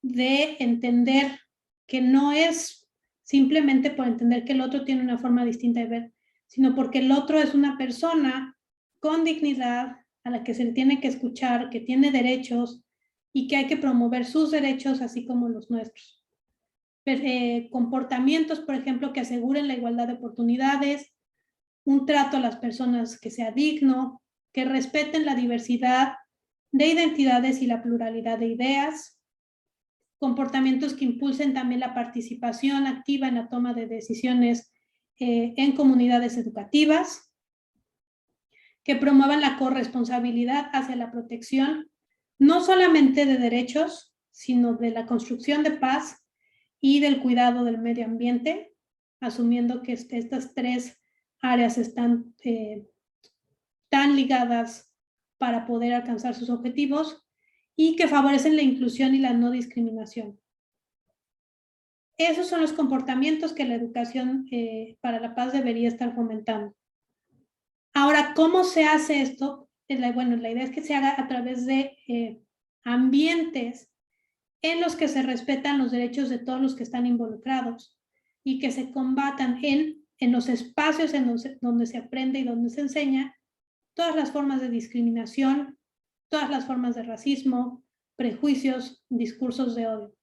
C: de entender que no es simplemente por entender que el otro tiene una forma distinta de ver, sino porque el otro es una persona con dignidad a la que se le tiene que escuchar, que tiene derechos y que hay que promover sus derechos así como los nuestros. Comportamientos, por ejemplo, que aseguren la igualdad de oportunidades, un trato a las personas que sea digno, que respeten la diversidad de identidades y la pluralidad de ideas, comportamientos que impulsen también la participación activa en la toma de decisiones en comunidades educativas, que promuevan la corresponsabilidad hacia la protección, no solamente de derechos, sino de la construcción de paz y del cuidado del medio ambiente, asumiendo que estas tres áreas están tan ligadas para poder alcanzar sus objetivos y que favorecen la inclusión y la no discriminación. Esos son los comportamientos que la educación para la paz debería estar fomentando. Ahora, ¿cómo se hace esto? Bueno, la idea es que se haga a través de ambientes en los que se respetan los derechos de todos los que están involucrados y que se combatan en los espacios donde se aprende y donde se enseña todas las formas de discriminación, todas las formas de racismo, prejuicios, discursos de odio.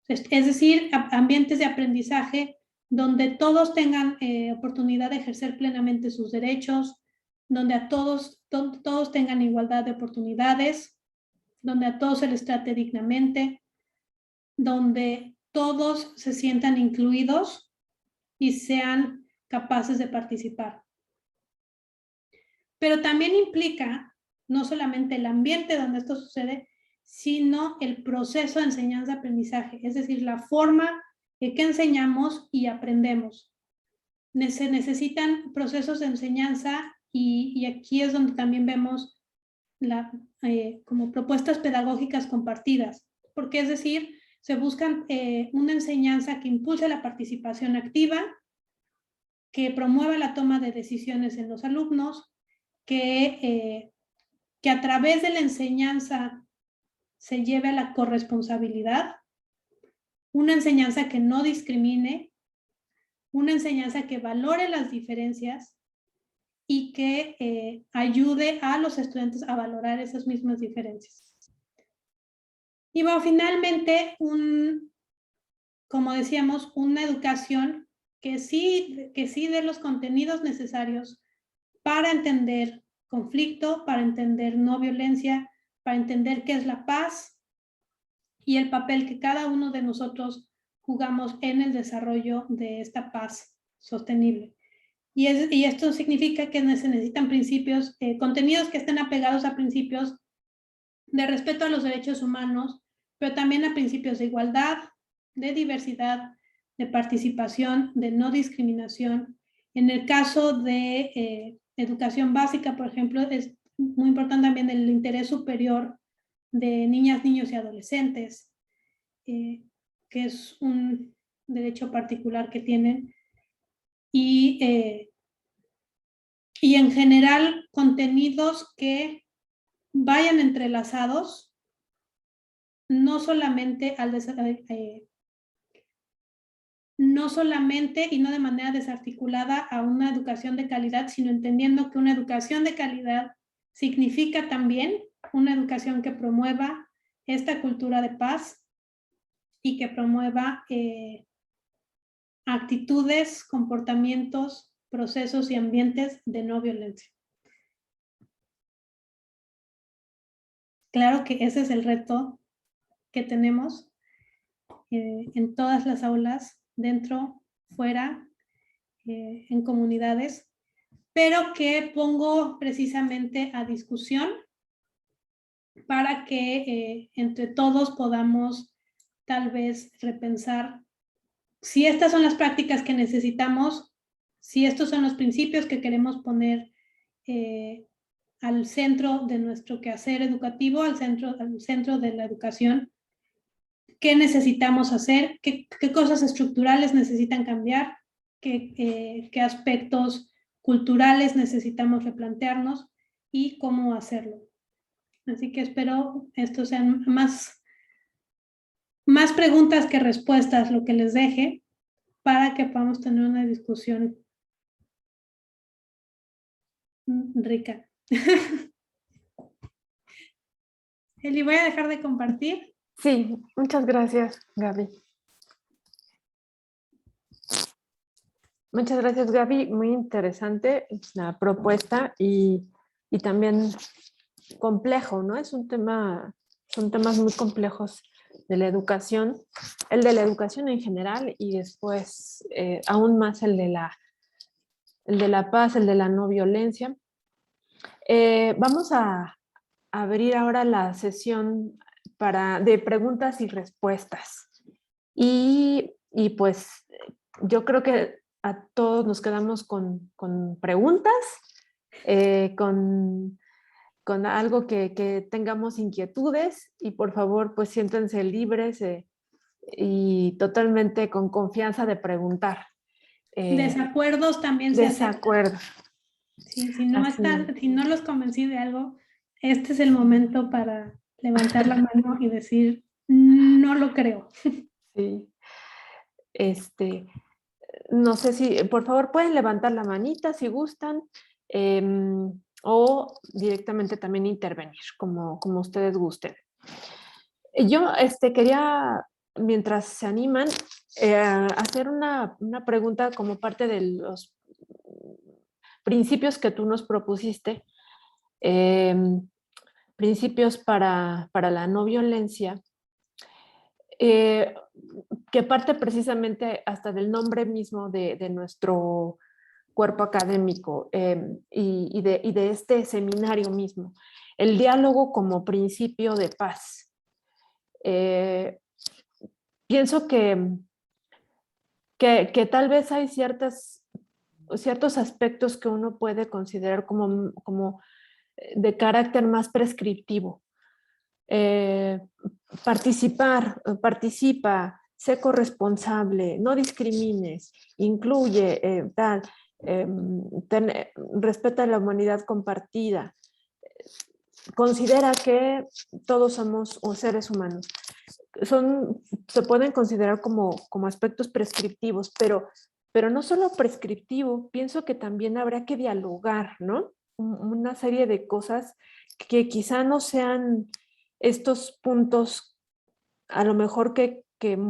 C: Es decir, ambientes de aprendizaje donde todos tengan oportunidad de ejercer plenamente sus derechos, donde todos tengan igualdad de oportunidades, donde a todos se les trate dignamente, donde todos se sientan incluidos y sean capaces de participar. Pero también implica no solamente el ambiente donde esto sucede, sino el proceso de enseñanza-aprendizaje, es decir, la forma en que enseñamos y aprendemos. Se necesitan procesos de enseñanza y aquí es donde también vemos como propuestas pedagógicas compartidas, porque es decir, se buscan una enseñanza que impulse la participación activa, que promueva la toma de decisiones en los alumnos, que a través de la enseñanza se lleve a la corresponsabilidad, una enseñanza que no discrimine, una enseñanza que valore las diferencias y que ayude a los estudiantes a valorar esas mismas diferencias. Y bueno, finalmente, como decíamos, una educación que sí dé los contenidos necesarios para entender conflicto, para entender no violencia, para entender qué es la paz y el papel que cada uno de nosotros jugamos en el desarrollo de esta paz sostenible. Y esto significa que se necesitan principios, contenidos que estén apegados a principios de respeto a los derechos humanos, pero también a principios de igualdad, de diversidad, de participación, de no discriminación. En el caso de educación básica, por ejemplo, es muy importante también el interés superior de niñas, niños y adolescentes, que es un derecho particular que tienen. Y en general, contenidos que vayan entrelazados, no solamente y no de manera desarticulada a una educación de calidad, sino entendiendo que una educación de calidad significa también una educación que promueva esta cultura de paz y que promueva actitudes, comportamientos, procesos y ambientes de no violencia. Claro que ese es el reto que tenemos en todas las aulas, dentro, fuera, en comunidades, pero que pongo precisamente a discusión para que entre todos podamos tal vez repensar si estas son las prácticas que necesitamos, si estos son los principios que queremos poner al centro de nuestro quehacer educativo, al centro de la educación. ¿Qué necesitamos hacer? ¿Qué cosas estructurales necesitan cambiar? ¿Qué aspectos culturales necesitamos replantearnos? Y cómo hacerlo. Así que espero esto sean más preguntas que respuestas lo que les deje para que podamos tener una discusión rica. Eli, voy a dejar de compartir.
B: Sí, muchas gracias, Gaby. Muchas gracias, Gaby. Muy interesante la propuesta y también complejo, ¿no? Son temas muy complejos de la educación, el de la educación en general y después aún más el de la paz, el de la no violencia. Vamos a abrir ahora la sesión de preguntas y respuestas. Y pues yo creo que a todos nos quedamos con preguntas, con algo que tengamos inquietudes, y por favor pues siéntense libres y totalmente con confianza de preguntar.
C: Desacuerdos también se aceptan.
B: Desacuerdos.
C: Sí, si no los convencí de algo, este es el momento para levantar la mano y decir, no lo creo.
B: Sí. No sé si, por favor, pueden levantar la manita si gustan, o directamente también intervenir, como ustedes gusten. Yo quería, mientras se animan, hacer una pregunta como parte de los principios que tú nos propusiste, principios para la no violencia, que parte precisamente hasta del nombre mismo de nuestro cuerpo académico, y de este seminario mismo, el diálogo como principio de paz. Pienso que tal vez hay ciertos aspectos que uno puede considerar como de carácter más prescriptivo. Participa, sé corresponsable, no discrimines, incluye, respeta la humanidad compartida, considera que todos somos seres humanos. Se pueden considerar como aspectos prescriptivos, pero no solo prescriptivo, pienso que también habrá que dialogar, ¿no? Una serie de cosas que quizá no sean estos puntos, a lo mejor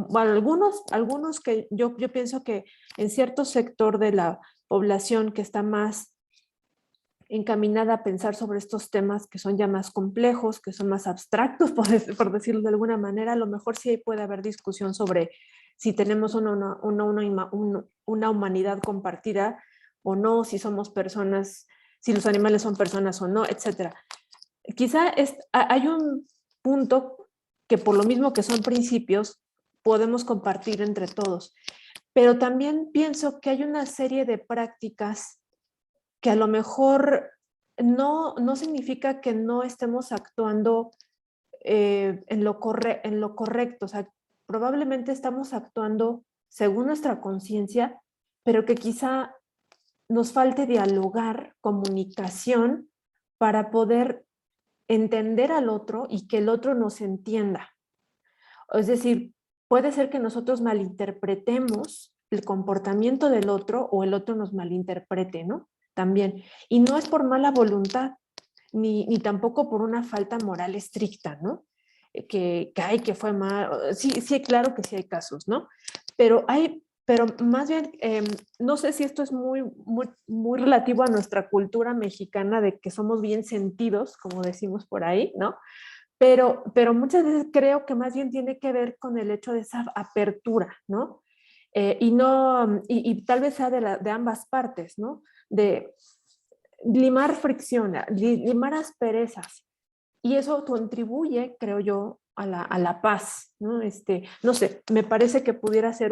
B: bueno, algunos que yo pienso que en cierto sector de la población que está más encaminada a pensar sobre estos temas que son ya más complejos, que son más abstractos, por decirlo de alguna manera, a lo mejor sí puede haber discusión sobre si tenemos una humanidad compartida o no, si somos personas, si los animales son personas o no, etc. Quizá hay un punto que, por lo mismo que son principios, podemos compartir entre todos, pero también pienso que hay una serie de prácticas que a lo mejor no significa que no estemos actuando en lo correcto. O sea, probablemente estamos actuando según nuestra conciencia, pero que quizá nos falte dialogar, comunicación, para poder entender al otro y que el otro nos entienda. Es decir, puede ser que nosotros malinterpretemos el comportamiento del otro o el otro nos malinterprete, ¿no? También. Y no es por mala voluntad, ni tampoco por una falta moral estricta, ¿no? Que fue mal. Sí, claro que sí hay casos, ¿no? Pero más bien, no sé si esto es muy relativo a nuestra cultura mexicana de que somos bien sentidos, como decimos por ahí, ¿no? Pero muchas veces creo que más bien tiene que ver con el hecho de esa apertura, ¿no? Y tal vez sea de ambas partes, ¿no? De limar fricción, limar asperezas. Y eso contribuye, creo yo, a la paz, ¿no? No sé, me parece que pudiera ser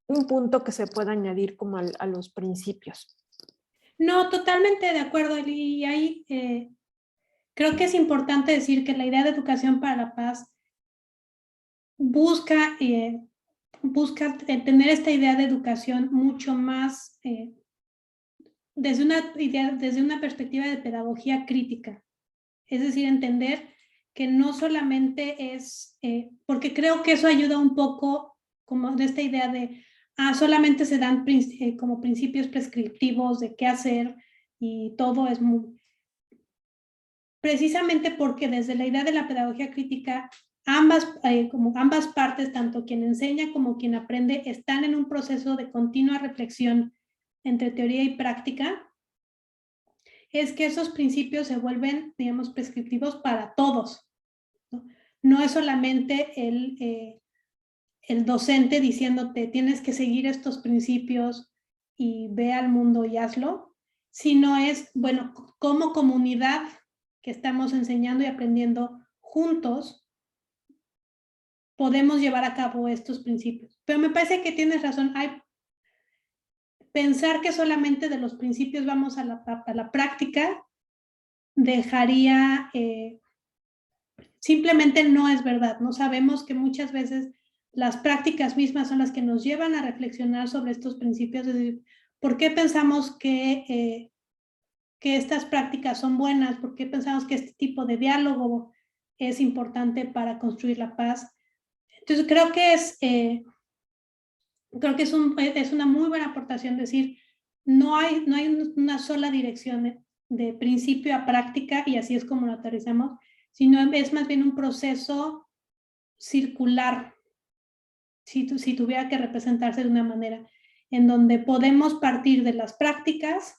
B: un punto que se pueda añadir como a los principios.
C: No, totalmente de acuerdo. Y ahí creo que es importante decir que la idea de educación para la paz busca tener esta idea de educación mucho más desde una perspectiva de pedagogía crítica. Es decir, entender que no solamente es, porque creo que eso ayuda un poco como de esta idea de, solamente se dan como principios prescriptivos de qué hacer y todo es muy... Precisamente porque desde la idea de la pedagogía crítica, como ambas partes, tanto quien enseña como quien aprende, están en un proceso de continua reflexión entre teoría y práctica, es que esos principios se vuelven, digamos, prescriptivos para todos. No es solamente el docente diciéndote tienes que seguir estos principios y ve al mundo y hazlo, sino es, bueno, como comunidad, que estamos enseñando y aprendiendo juntos, podemos llevar a cabo estos principios. Pero me parece que tienes razón, pensar que solamente de los principios vamos a la práctica dejaría, simplemente no es verdad, no sabemos que muchas veces las prácticas mismas son las que nos llevan a reflexionar sobre estos principios, es decir, ¿por qué pensamos que estas prácticas son buenas? ¿Por qué pensamos que este tipo de diálogo es importante para construir la paz? Entonces creo que es una muy buena aportación decir, no hay una sola dirección de principio a práctica y así es como lo aterrizamos, sino es más bien un proceso circular, si tuviera que representarse de una manera, en donde podemos partir de las prácticas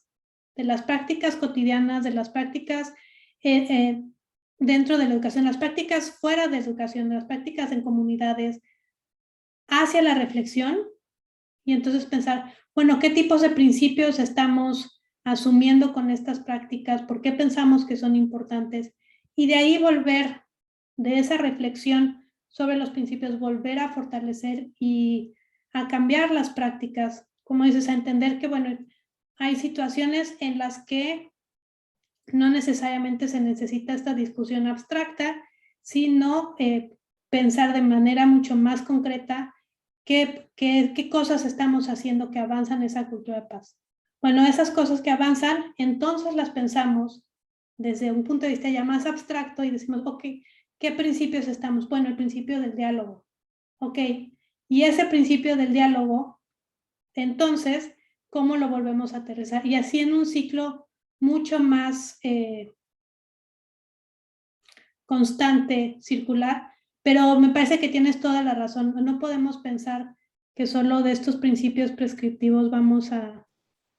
C: cotidianas, de las prácticas dentro de la educación, las prácticas fuera de la educación, de las prácticas en comunidades, hacia la reflexión, y entonces pensar, bueno, ¿qué tipos de principios estamos asumiendo con estas prácticas? ¿Por qué pensamos que son importantes? Y de ahí volver, de esa reflexión sobre los principios, volver a fortalecer y a cambiar las prácticas. Como dices, a entender que, bueno, hay situaciones en las que no necesariamente se necesita esta discusión abstracta, sino pensar de manera mucho más concreta qué cosas estamos haciendo que avanzan esa cultura de paz. Bueno, esas cosas que avanzan, entonces las pensamos desde un punto de vista ya más abstracto y decimos, ok, ¿qué principios estamos? Bueno, el principio del diálogo. Ok, y ese principio del diálogo, entonces, ¿cómo lo volvemos a aterrizar? Y así en un ciclo mucho más constante, circular, pero me parece que tienes toda la razón. No podemos pensar que solo de estos principios prescriptivos vamos a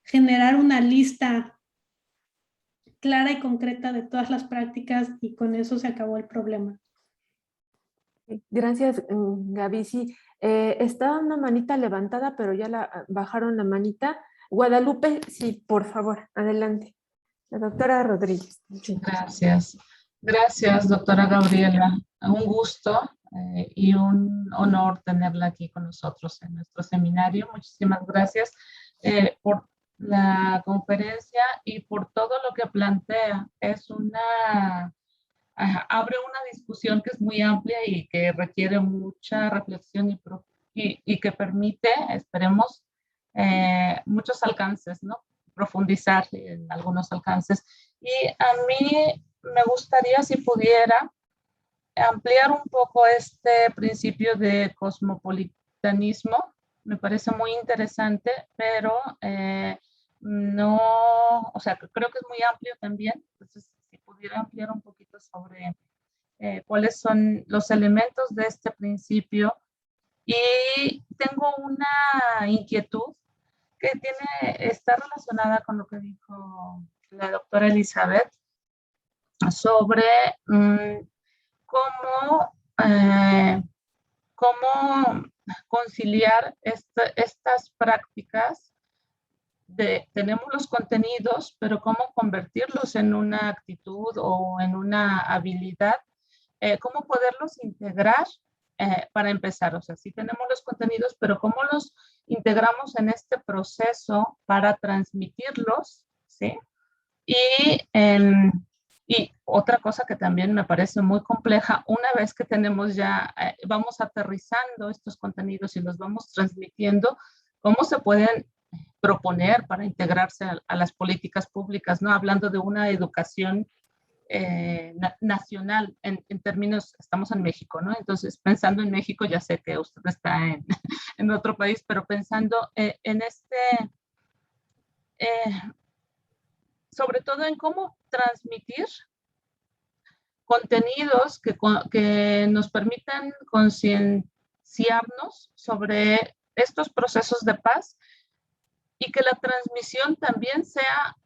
C: generar una lista clara y concreta de todas las prácticas y con eso se acabó el problema.
B: Gracias, Gaby. Sí, estaba una manita levantada, pero ya bajaron la manita. Guadalupe, sí, por favor, adelante. La doctora Rodríguez.
D: Gracias. Gracias, doctora Gabriela. Un gusto y un honor tenerla aquí con nosotros en nuestro seminario. Muchísimas gracias por la conferencia y por todo lo que plantea. Abre una discusión que es muy amplia y que requiere mucha reflexión y que permite, esperemos, muchos alcances, ¿no? Profundizar en algunos alcances. Y a mí me gustaría, si pudiera, ampliar un poco este principio de cosmopolitanismo. Me parece muy interesante, pero no, o sea, creo que es muy amplio también. Entonces, si pudiera ampliar un poquito sobre cuáles son los elementos de este principio. Y tengo una inquietud que está relacionada con lo que dijo la doctora Elizabeth sobre cómo conciliar estas prácticas tenemos los contenidos, pero cómo convertirlos en una actitud o en una habilidad, cómo poderlos integrar para empezar. O sea, sí tenemos los contenidos, pero cómo los integramos en este proceso para transmitirlos, ¿sí? Y otra cosa que también me parece muy compleja, una vez que tenemos ya, vamos aterrizando estos contenidos y los vamos transmitiendo, ¿cómo se pueden proponer para integrarse a las políticas públicas, ¿no? Hablando de una educación nacional, en términos, estamos en México, ¿no? Entonces, pensando en México, ya sé que usted está en otro país, pero pensando en sobre todo en cómo transmitir contenidos que nos permitan concienciarnos sobre estos procesos de paz y que la transmisión también sea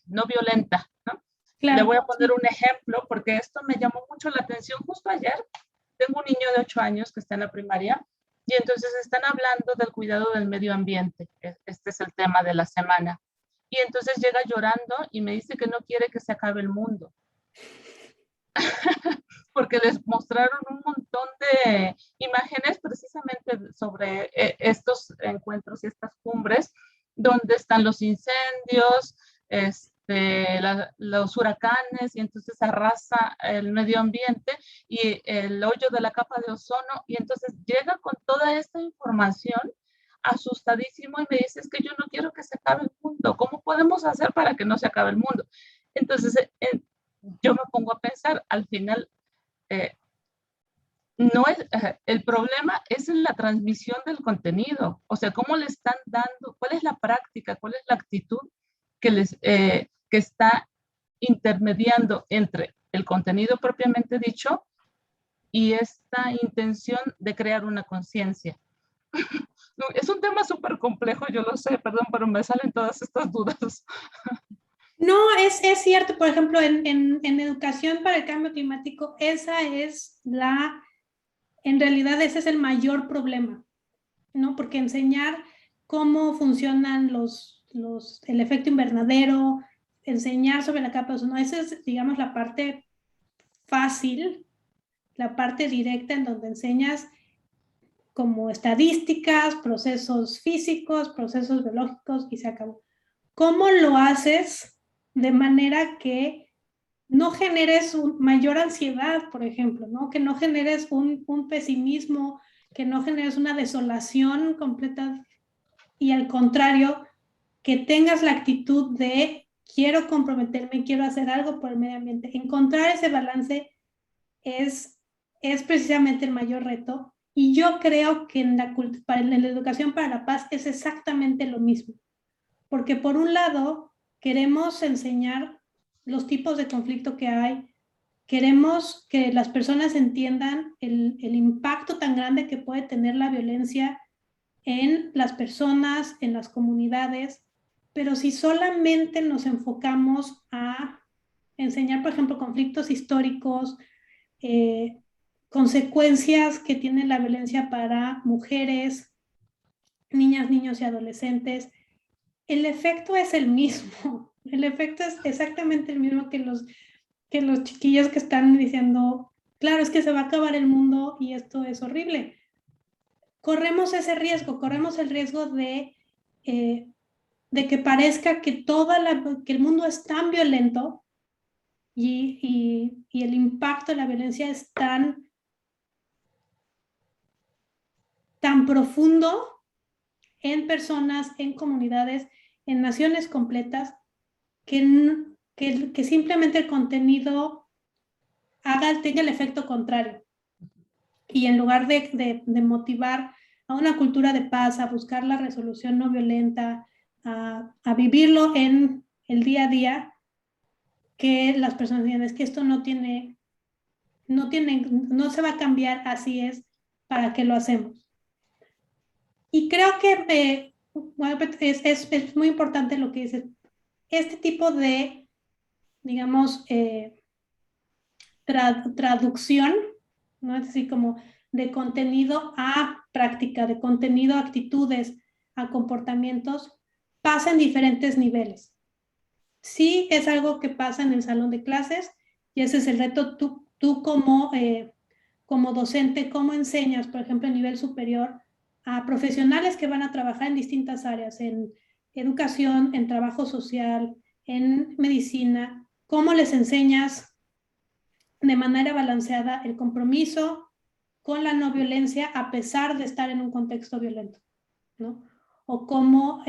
D: no violenta, ¿no? Claro. Le voy a poner un ejemplo porque esto me llamó mucho la atención. Justo ayer tengo un niño de 8 años que está en la primaria y entonces están hablando del cuidado del medio ambiente. Este es el tema de la semana. Y entonces llega llorando y me dice que no quiere que se acabe el mundo. porque les mostraron un montón de imágenes precisamente sobre estos encuentros y estas cumbres, donde están los incendios, los huracanes, y entonces arrasa el medio ambiente y el hoyo de la capa de ozono, y entonces llega con toda esta información asustadísimo y me dice, es que yo no quiero que se acabe el mundo, ¿cómo podemos hacer para que no se acabe el mundo? Entonces yo me pongo a pensar, al final, no es, el problema es en la transmisión del contenido, o sea, cómo le están dando, cuál es la práctica, cuál es la actitud que está intermediando entre el contenido propiamente dicho y esta intención de crear una conciencia. Es un tema súper complejo, yo lo sé, perdón, pero me salen todas estas dudas.
C: No, es cierto, por ejemplo, en educación para el cambio climático, en realidad ese es el mayor problema, ¿no? Porque enseñar cómo funcionan el efecto invernadero, enseñar sobre la capa de ozono, esa es, digamos, la parte fácil, la parte directa en donde enseñas como estadísticas, procesos físicos, procesos biológicos y se acabó. ¿Cómo lo haces de manera que no generes mayor ansiedad, por ejemplo, ¿no? Que no generes un pesimismo, que no generes una desolación completa y al contrario, que tengas la actitud de quiero comprometerme, quiero hacer algo por el medio ambiente. Encontrar ese balance es precisamente el mayor reto y yo creo que en la educación para la paz es exactamente lo mismo. Porque por un lado, queremos enseñar los tipos de conflicto que hay, queremos que las personas entiendan el impacto tan grande que puede tener la violencia en las personas, en las comunidades, pero si solamente nos enfocamos a enseñar, por ejemplo, conflictos históricos, consecuencias que tiene la violencia para mujeres, niñas, niños y adolescentes, el efecto es el mismo. El efecto es exactamente el mismo que los chiquillos que están diciendo, claro, es que se va a acabar el mundo y esto es horrible. Corremos ese riesgo, corremos el riesgo de que parezca que que el mundo es tan violento y el impacto de la violencia es tan profundo en personas, en comunidades, en naciones completas, que simplemente el contenido tenga el efecto contrario. Y en lugar de motivar a una cultura de paz, a buscar la resolución no violenta, a vivirlo en el día a día, que las personas digan, es que esto no se va a cambiar, así es, ¿para qué lo hacemos? Y creo que es muy importante lo que dices. Este tipo de, digamos, traducción, ¿no? Es decir, como de contenido a práctica, de contenido a actitudes, a comportamientos, pasa en diferentes niveles. Sí es algo que pasa en el salón de clases y ese es el reto. Tú como docente, ¿cómo enseñas, por ejemplo, a nivel superior a profesionales que van a trabajar en distintas áreas, en educación, en trabajo social, en medicina? ¿Cómo les enseñas de manera balanceada el compromiso con la no violencia a pesar de estar en un contexto violento, ¿no? O cómo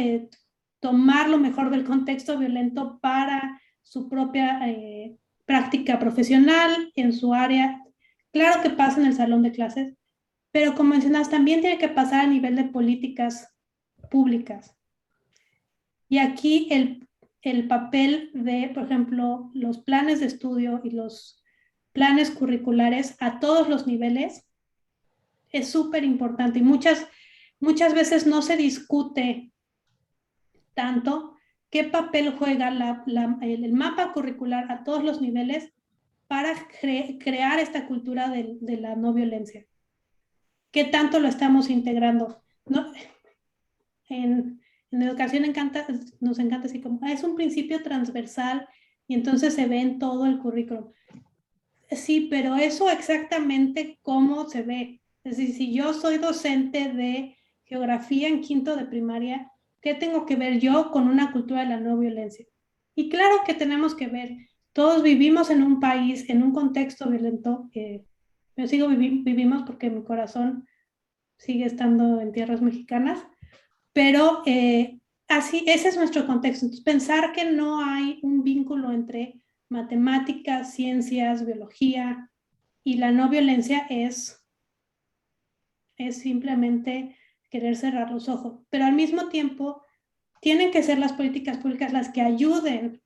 C: tomar lo mejor del contexto violento para su propia práctica profesional en su área. Claro que pasa en el salón de clases, pero como mencionas, también tiene que pasar a nivel de políticas públicas. Y aquí el papel de, por ejemplo, los planes de estudio y los planes curriculares a todos los niveles es súper importante y muchas veces no se discute tanto qué papel juega el mapa curricular a todos los niveles para crear esta cultura de la no violencia. ¿Qué tanto lo estamos integrando? ¿No? En educación nos encanta así como, es un principio transversal y entonces se ve en todo el currículum. Sí, pero eso exactamente cómo se ve. Es decir, si yo soy docente de geografía en quinto de primaria, ¿qué tengo que ver yo con una cultura de la no violencia? Y claro que tenemos que ver, todos vivimos en un país, en un contexto violento, yo vivimos porque mi corazón sigue estando en tierras mexicanas, pero así, ese es nuestro contexto. Entonces, pensar que no hay un vínculo entre matemáticas, ciencias, biología y la no violencia es simplemente querer cerrar los ojos. Pero al mismo tiempo, tienen que ser las políticas públicas las que ayuden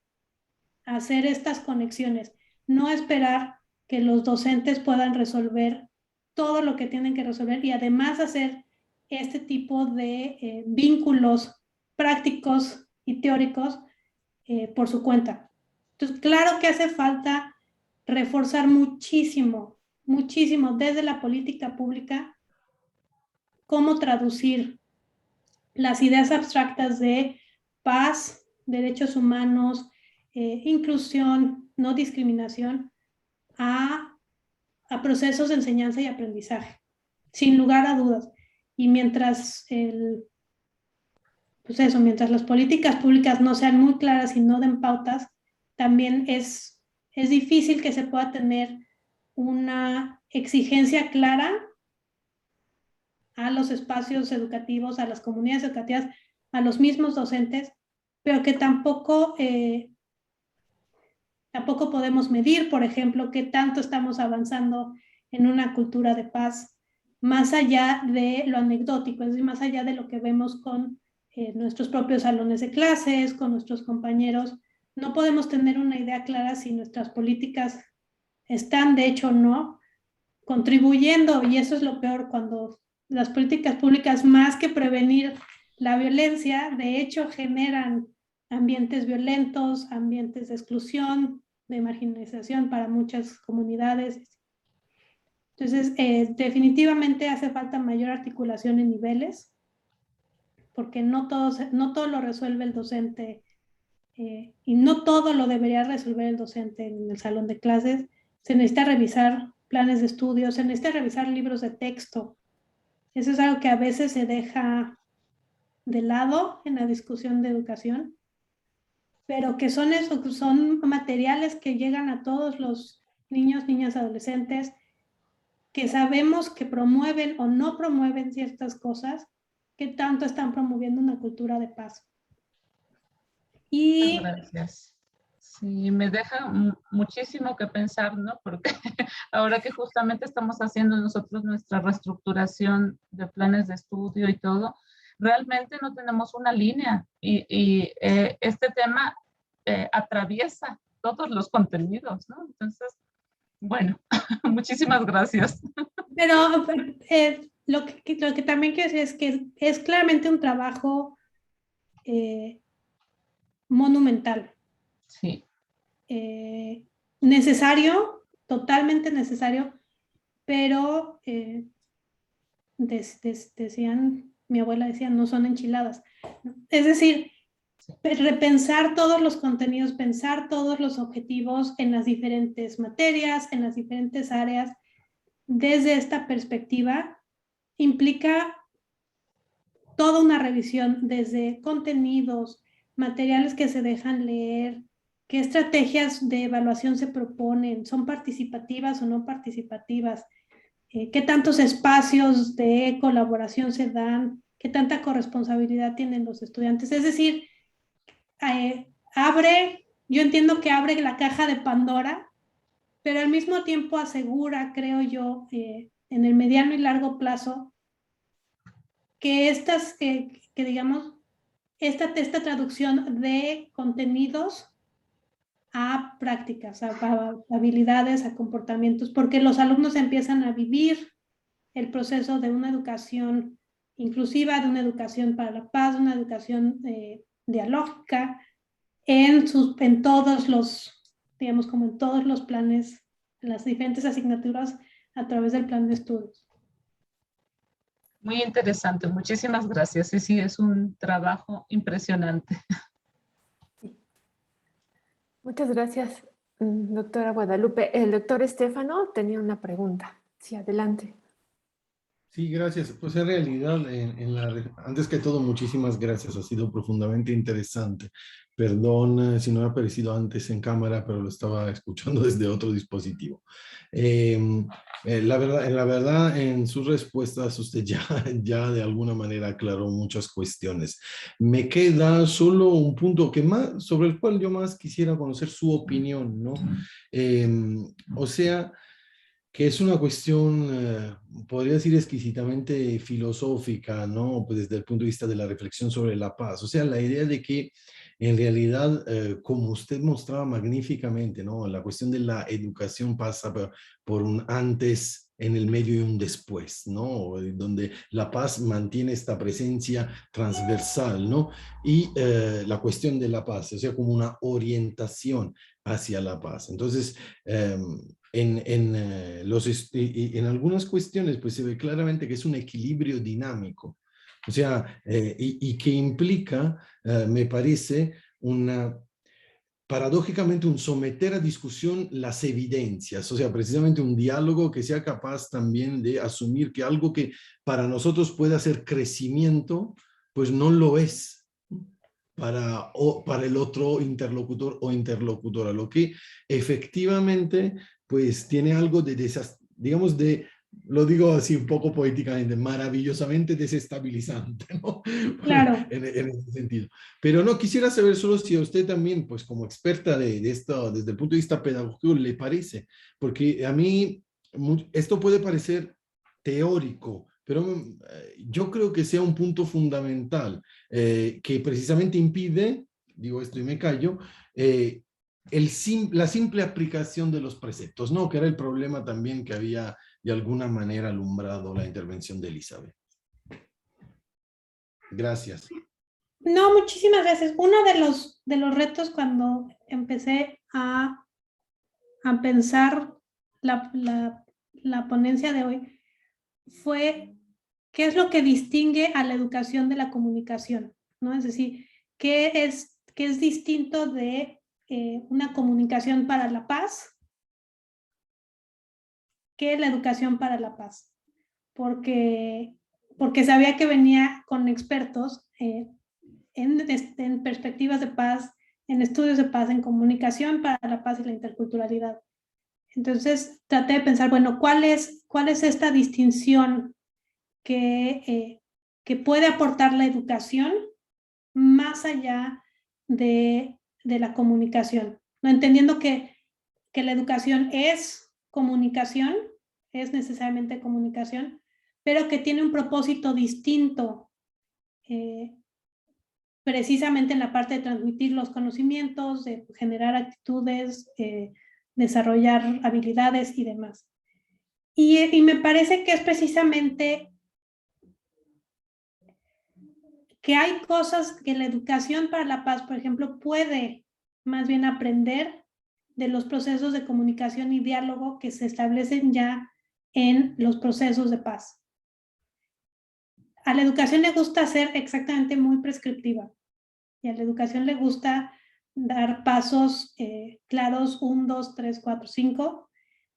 C: a hacer estas conexiones, no esperar que los docentes puedan resolver todo lo que tienen que resolver y además hacer este tipo de vínculos prácticos y teóricos por su cuenta. Entonces, claro que hace falta reforzar muchísimo, muchísimo desde la política pública cómo traducir las ideas abstractas de paz, derechos humanos, inclusión, no discriminación, a procesos de enseñanza y aprendizaje, sin lugar a dudas. Y mientras pues eso, mientras las políticas públicas no sean muy claras y no den pautas, también es difícil que se pueda tener una exigencia clara a los espacios educativos, a las comunidades educativas, a los mismos docentes, pero que tampoco podemos medir, por ejemplo, qué tanto estamos avanzando en una cultura de paz, más allá de lo anecdótico, es decir, más allá de lo que vemos con nuestros propios salones de clases, con nuestros compañeros. No podemos tener una idea clara si nuestras políticas están, de hecho, o no, contribuyendo, y eso es lo peor, cuando las políticas públicas, más que prevenir la violencia, de hecho generan ambientes violentos, ambientes de exclusión, de marginalización para muchas comunidades. Entonces, definitivamente hace falta mayor articulación en niveles, porque no todo lo resuelve el docente, y no todo lo debería resolver el docente en el salón de clases. Se necesita revisar planes de estudio, se necesita revisar libros de texto. Eso es algo que a veces se deja de lado en la discusión de educación, pero que son materiales que llegan a todos los niños, niñas, adolescentes, que sabemos que promueven o no promueven ciertas cosas, que tanto están promoviendo una cultura de paz. Y
D: Gracias. Sí, me deja muchísimo que pensar, ¿no? Porque ahora que justamente estamos haciendo nosotros nuestra reestructuración de planes de estudio y todo, realmente no tenemos una línea y este tema atraviesa todos los contenidos, ¿no? Entonces, bueno, muchísimas gracias.
C: pero lo que también quiero decir es que es claramente un trabajo monumental.
D: Sí.
C: Necesario, totalmente necesario, pero decían, mi abuela decía, no son enchiladas. Es decir, repensar todos los contenidos, pensar todos los objetivos en las diferentes materias, en las diferentes áreas, desde esta perspectiva, implica toda una revisión desde contenidos, materiales que se dejan leer, qué estrategias de evaluación se proponen, son participativas o no participativas, qué tantos espacios de colaboración se dan, qué tanta corresponsabilidad tienen los estudiantes. Es decir, yo entiendo que abre la caja de Pandora, pero al mismo tiempo asegura, creo yo, en el mediano y largo plazo, que digamos, esta traducción de contenidos a prácticas, a habilidades, a comportamientos, porque los alumnos empiezan a vivir el proceso de una educación inclusiva, de una educación para la paz, de una educación dialógica, en todos los, digamos, como en todos los planes, las diferentes asignaturas a través del plan de estudios.
D: Muy interesante, muchísimas gracias. Sí, es un trabajo impresionante.
B: Muchas gracias, doctora Guadalupe. El doctor Estefano tenía una pregunta. Sí, adelante.
E: Sí, gracias. Pues en realidad, antes que todo, muchísimas gracias. Ha sido profundamente interesante. Perdón si no ha aparecido antes en cámara, pero lo estaba escuchando desde otro dispositivo. La verdad, en sus respuestas usted ya de alguna manera aclaró muchas cuestiones. Me queda solo un punto sobre el cual yo más quisiera conocer su opinión, ¿no? O sea, que es una cuestión, podría decir, exquisitamente filosófica, ¿no? Pues desde el punto de vista de la reflexión sobre la paz. O sea, la idea de que en realidad, como usted mostraba magníficamente, ¿no? La cuestión de la educación pasa por un antes, en el medio y un después, ¿no? Donde la paz mantiene esta presencia transversal, ¿no? Y la cuestión de la paz, o sea, como una orientación hacia la paz. Entonces, en algunas cuestiones pues se ve claramente que es un equilibrio dinámico, o sea, y que implica, me parece, paradójicamente un someter a discusión las evidencias, o sea, precisamente un diálogo que sea capaz también de asumir que algo que para nosotros puede ser crecimiento, pues no lo es para el otro interlocutor o interlocutora, lo que efectivamente pues tiene algo digamos lo digo así un poco poéticamente, maravillosamente desestabilizante, ¿no?
C: Claro.
E: en ese sentido. Pero no, quisiera saber solo si a usted también, pues como experta de esto, desde el punto de vista pedagógico, le parece, porque a mí esto puede parecer teórico, pero yo creo que sea un punto fundamental que precisamente impide, digo esto y me callo, la simple aplicación de los preceptos, ¿no? Que era el problema también que había de alguna manera alumbrado la intervención de Elizabeth. Gracias.
C: No, muchísimas gracias. Uno de los retos cuando empecé a pensar la ponencia de hoy fue qué es lo que distingue a la educación de la comunicación, ¿no? Es decir, qué es distinto de una comunicación para la paz que la educación para la paz. Porque sabía que venía con expertos en perspectivas de paz, en estudios de paz, en comunicación para la paz y la interculturalidad. Entonces traté de pensar, bueno, ¿cuál es esta distinción que puede aportar la educación más allá de la comunicación? ¿No? Entendiendo que la educación es comunicación, es necesariamente comunicación, pero que tiene un propósito distinto, precisamente en la parte de transmitir los conocimientos, de generar actitudes, desarrollar habilidades y demás. Y me parece que es precisamente que hay cosas que la educación para la paz, por ejemplo, puede más bien aprender de los procesos de comunicación y diálogo que se establecen ya en los procesos de paz. A la educación le gusta ser exactamente muy prescriptiva y a la educación le gusta dar pasos claros, 1, 2, 3, 4, 5,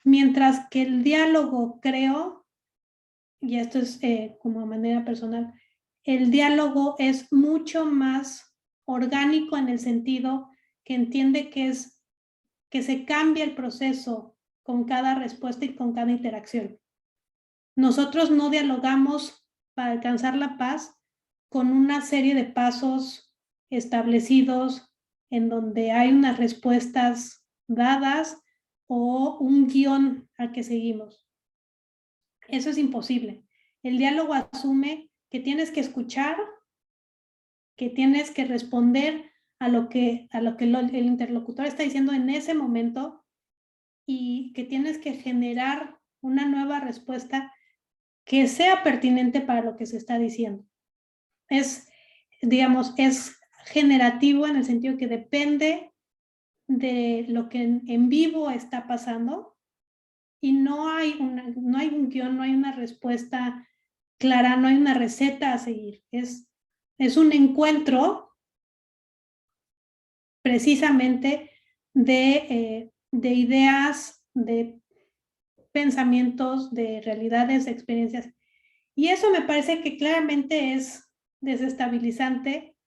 C: mientras que el diálogo, creo, y esto es como a manera personal, el diálogo es mucho más orgánico en el sentido que entiende que se cambia el proceso con cada respuesta y con cada interacción. Nosotros no dialogamos para alcanzar la paz con una serie de pasos establecidos en donde hay unas respuestas dadas o un guión al que seguimos. Eso es imposible. El diálogo asume que tienes que escuchar, que tienes que responder a lo que el interlocutor está diciendo en ese momento y que tienes que generar una nueva respuesta que sea pertinente para lo que se está diciendo. Es generativo en el sentido que depende de lo que en vivo está pasando y no hay un guión, no hay una respuesta clara, no hay una receta a seguir. Es un encuentro precisamente de ideas, de pensamientos, de realidades, de experiencias. Y eso me parece que claramente es desestabilizante.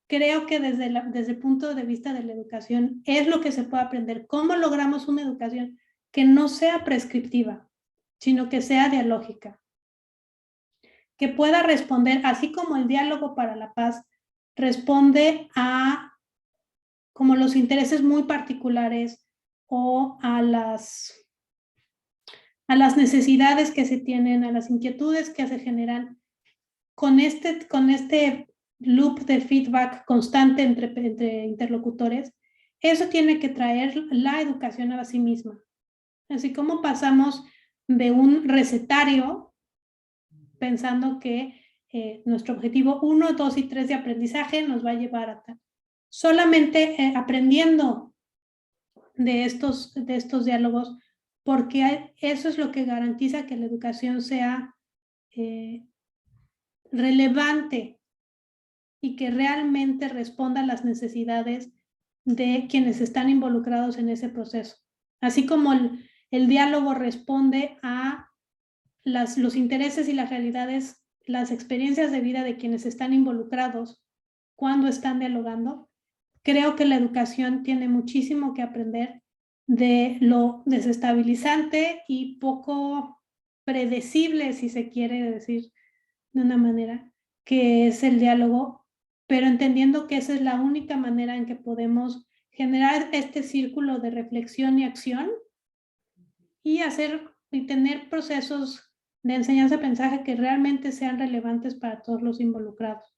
C: Creo que desde el punto de vista de la educación es lo que se puede aprender. ¿Cómo logramos una educación que no sea prescriptiva, sino que sea dialógica? Que pueda responder, así como el diálogo para la paz responde a como los intereses muy particulares o a las necesidades que se tienen, a las inquietudes que se generan, con este loop de feedback constante entre interlocutores, eso tiene que traer la educación a sí misma. Así como pasamos de un recetario pensando que nuestro objetivo 1, 2 y 3 de aprendizaje nos va a llevar a tal. Solamente aprendiendo de estos diálogos, porque eso es lo que garantiza que la educación sea relevante y que realmente responda a las necesidades de quienes están involucrados en ese proceso. Así como el diálogo responde a los intereses y las realidades, las experiencias de vida de quienes están involucrados cuando están dialogando, creo que la educación tiene muchísimo que aprender de lo desestabilizante y poco predecible, si se quiere decir de una manera, que es el diálogo, pero entendiendo que esa es la única manera en que podemos generar este círculo de reflexión y acción y tener procesos de enseñanza-aprendizaje que realmente sean relevantes para todos los involucrados.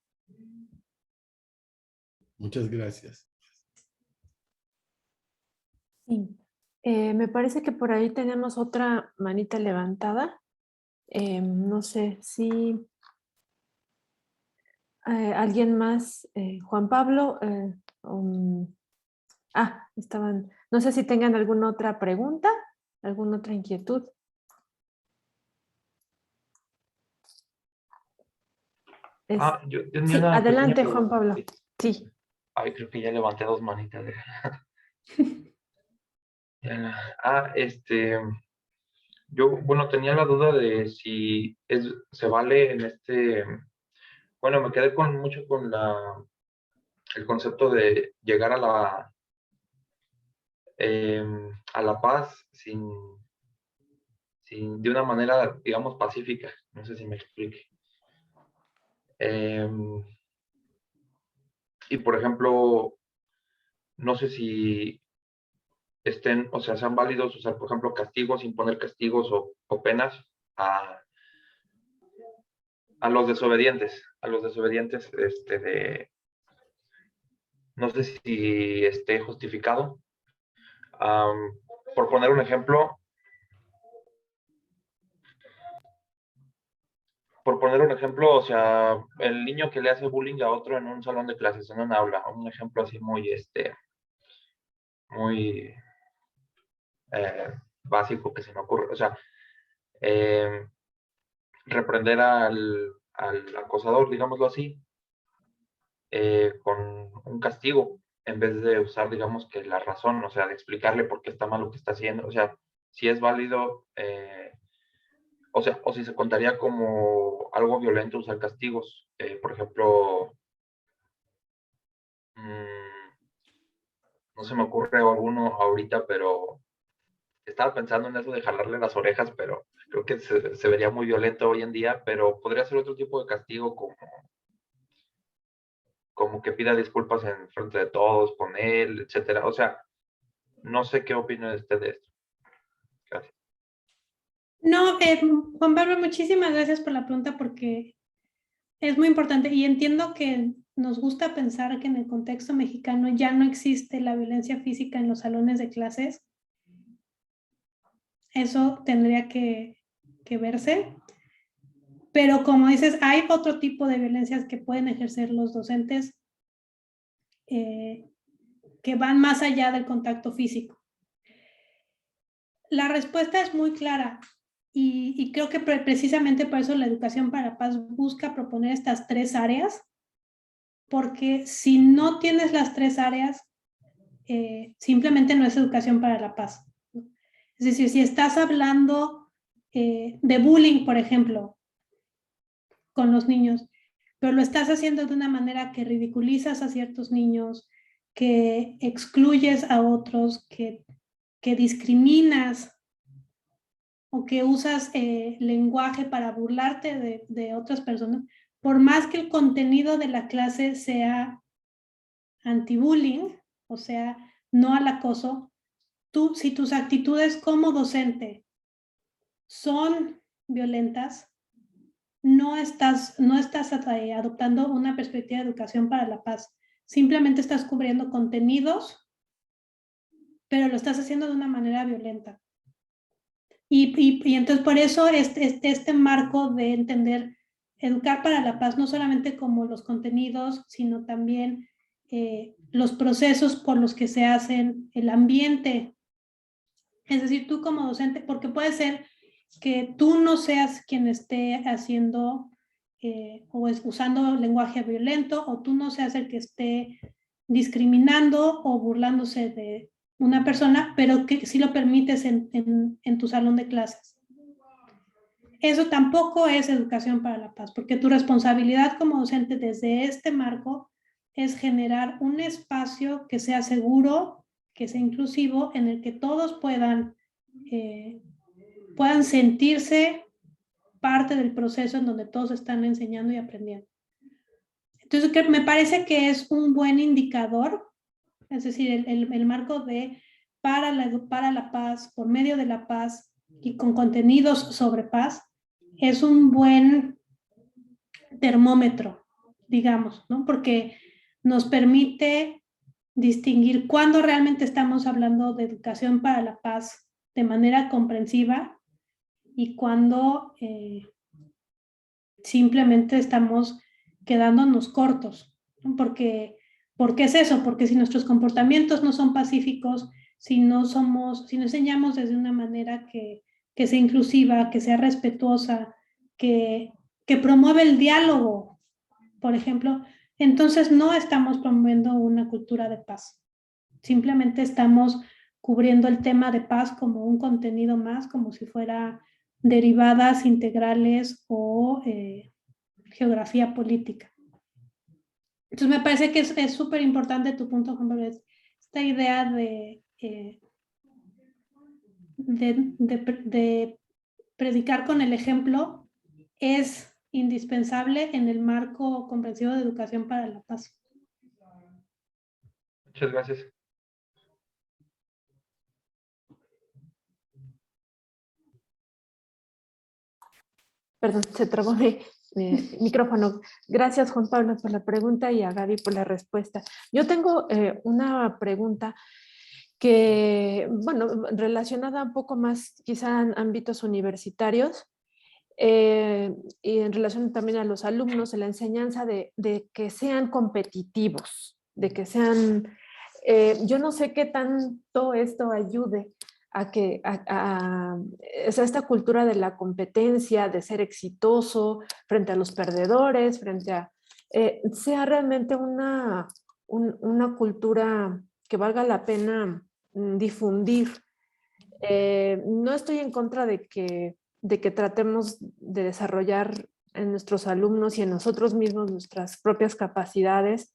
E: Muchas gracias.
B: Sí. Me parece que por ahí tenemos otra manita levantada. No sé si alguien más, Juan Pablo, no sé si tengan alguna otra pregunta, alguna otra inquietud.
F: Yo tenía
B: Sí,
F: una
B: adelante,
F: pequeña
B: Juan Pablo.
F: pregunta.
B: Sí.
F: Ay, creo que ya levanté dos manitas. Yo, bueno, tenía la duda de si se vale en bueno, me quedé mucho con el concepto de llegar a la paz de una manera, digamos, pacífica. No sé si me explique. Y, por ejemplo, no sé si sean válidos usar, por ejemplo, castigos, imponer castigos o penas a los desobedientes, no sé si esté justificado. Por poner un ejemplo, o sea, el niño que le hace bullying a otro en un salón de clases, en un aula, un ejemplo así muy básico que se me ocurre, o sea, reprender al acosador, digámoslo así, con un castigo, en vez de usar, digamos, que la razón, o sea, de explicarle por qué está mal lo que está haciendo, o sea, si es válido, o si se contaría como algo violento usar castigos, por ejemplo, no se me ocurre alguno ahorita, pero estaba pensando en eso de jalarle las orejas, pero creo que se vería muy violento hoy en día, pero podría ser otro tipo de castigo como que pida disculpas en frente de todos, con él, etcétera. O sea, no sé qué opina usted de esto. Gracias.
C: No, Juan Pablo, muchísimas gracias por la pregunta porque es muy importante y entiendo que nos gusta pensar que en el contexto mexicano ya no existe la violencia física en los salones de clases. Eso tendría que verse. Pero como dices, hay otro tipo de violencias que pueden ejercer los docentes que van más allá del contacto físico. La respuesta es muy clara y creo que precisamente por eso la Educación para la Paz busca proponer estas tres áreas, porque si no tienes las tres áreas, simplemente no es educación para la paz. Es decir, si estás hablando de bullying, por ejemplo, con los niños, pero lo estás haciendo de una manera que ridiculizas a ciertos niños, que excluyes a otros, que discriminas o que usas lenguaje para burlarte de otras personas, por más que el contenido de la clase sea anti-bullying, o sea, no al acoso, si tus actitudes como docente son violentas, no estás adoptando una perspectiva de educación para la paz. Simplemente estás cubriendo contenidos, pero lo estás haciendo de una manera violenta. Y entonces por eso este marco de entender educar para la paz, no solamente como los contenidos, sino también los procesos por los que se hacen, el ambiente. Es decir, tú como docente, porque puede ser que tú no seas quien esté haciendo o usando lenguaje violento, o tú no seas el que esté discriminando o burlándose de una persona, pero que sí lo permites en tu salón de clases. Eso tampoco es educación para la paz, porque tu responsabilidad como docente desde este marco es generar un espacio que sea seguro, que sea inclusivo, en el que todos puedan sentirse parte del proceso en donde todos están enseñando y aprendiendo. Entonces, me parece que es un buen indicador, es decir, el marco de para la paz, por medio de la paz y con contenidos sobre paz, es un buen termómetro, digamos, ¿no? Porque nos permite distinguir cuándo realmente estamos hablando de educación para la paz de manera comprensiva y cuándo simplemente estamos quedándonos cortos, ¿no? Porque es eso, porque si nuestros comportamientos no son pacíficos, si no enseñamos desde una manera que sea inclusiva, que sea respetuosa, que promueve el diálogo, por ejemplo, entonces no estamos promoviendo una cultura de paz. Simplemente estamos cubriendo el tema de paz como un contenido más, como si fuera derivadas integrales o geografía política. Entonces me parece que es súper importante tu punto, Juan Pablo, esta idea de predicar con el ejemplo es indispensable en el marco comprensivo de educación para la paz.
F: Muchas gracias.
B: Perdón, se trabó mi micrófono. Gracias, Juan Pablo, por la pregunta y a Gaby por la respuesta. Yo tengo una pregunta que, bueno, relacionada un poco más quizá en ámbitos universitarios y en relación también a los alumnos, en la enseñanza de que sean competitivos, de que sean, yo no sé qué tanto esto ayude a que esta cultura de la competencia, de ser exitoso frente a los perdedores, frente a sea realmente una cultura que valga la pena difundir. No estoy en contra de que tratemos de desarrollar en nuestros alumnos y en nosotros mismos nuestras propias capacidades,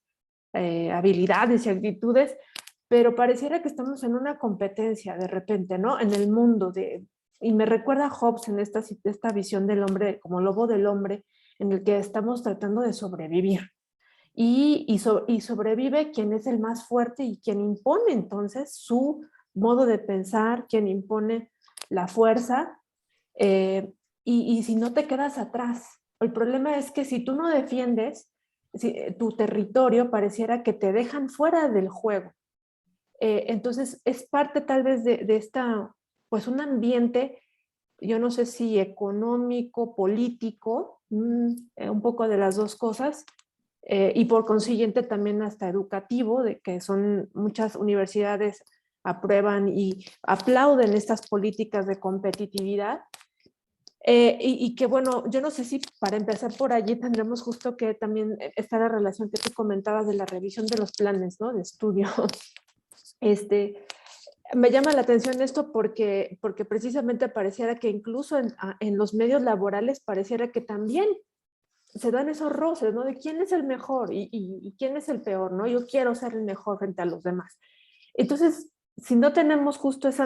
B: habilidades y actitudes, pero pareciera que estamos en una competencia de repente, ¿no? En el mundo y me recuerda a Hobbes en esta visión del hombre como lobo del hombre, en el que estamos tratando de sobrevivir. Y sobrevive quien es el más fuerte y quien impone entonces su modo de pensar, quien impone la fuerza, y si no te quedas atrás. El problema es que si tú no defiendes tu territorio, pareciera que te dejan fuera del juego. Entonces es parte tal vez de esta, pues un ambiente, yo no sé si económico, político, un poco de las dos cosas, y por consiguiente también hasta educativo, de que son muchas universidades aprueban y aplauden estas políticas de competitividad, y que bueno, yo no sé si para empezar por allí tendremos justo que también está la relación que tú comentabas de la revisión de los planes, ¿no? De estudio. Me llama la atención esto porque precisamente pareciera que incluso en los medios laborales pareciera que también se dan esos roces, ¿no? De quién es el mejor y quién es el peor, ¿no? Yo quiero ser el mejor frente a los demás. Entonces, si no tenemos justo ese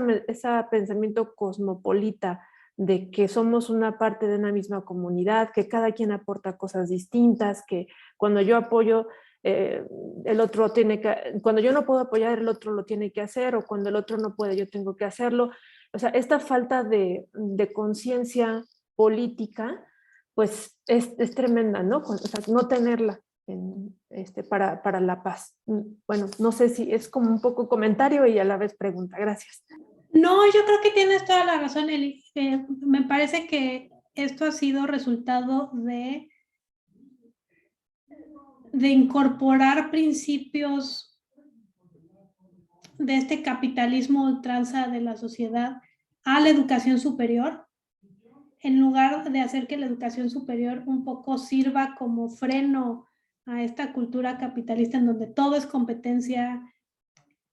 B: pensamiento cosmopolita de que somos una parte de una misma comunidad, que cada quien aporta cosas distintas, que cuando yo apoyo, el otro tiene que, cuando yo no puedo apoyar, el otro lo tiene que hacer, o cuando el otro no puede, yo tengo que hacerlo. O sea, esta falta de conciencia política, pues es tremenda, ¿no? O sea, no tenerla para la paz. Bueno, no sé si es como un poco comentario y a la vez pregunta. Gracias.
C: No, yo creo que tienes toda la razón, Eli. Me parece que esto ha sido resultado de incorporar principios de este capitalismo ultranza de la sociedad a la educación superior, en lugar de hacer que la educación superior un poco sirva como freno a esta cultura capitalista en donde todo es competencia,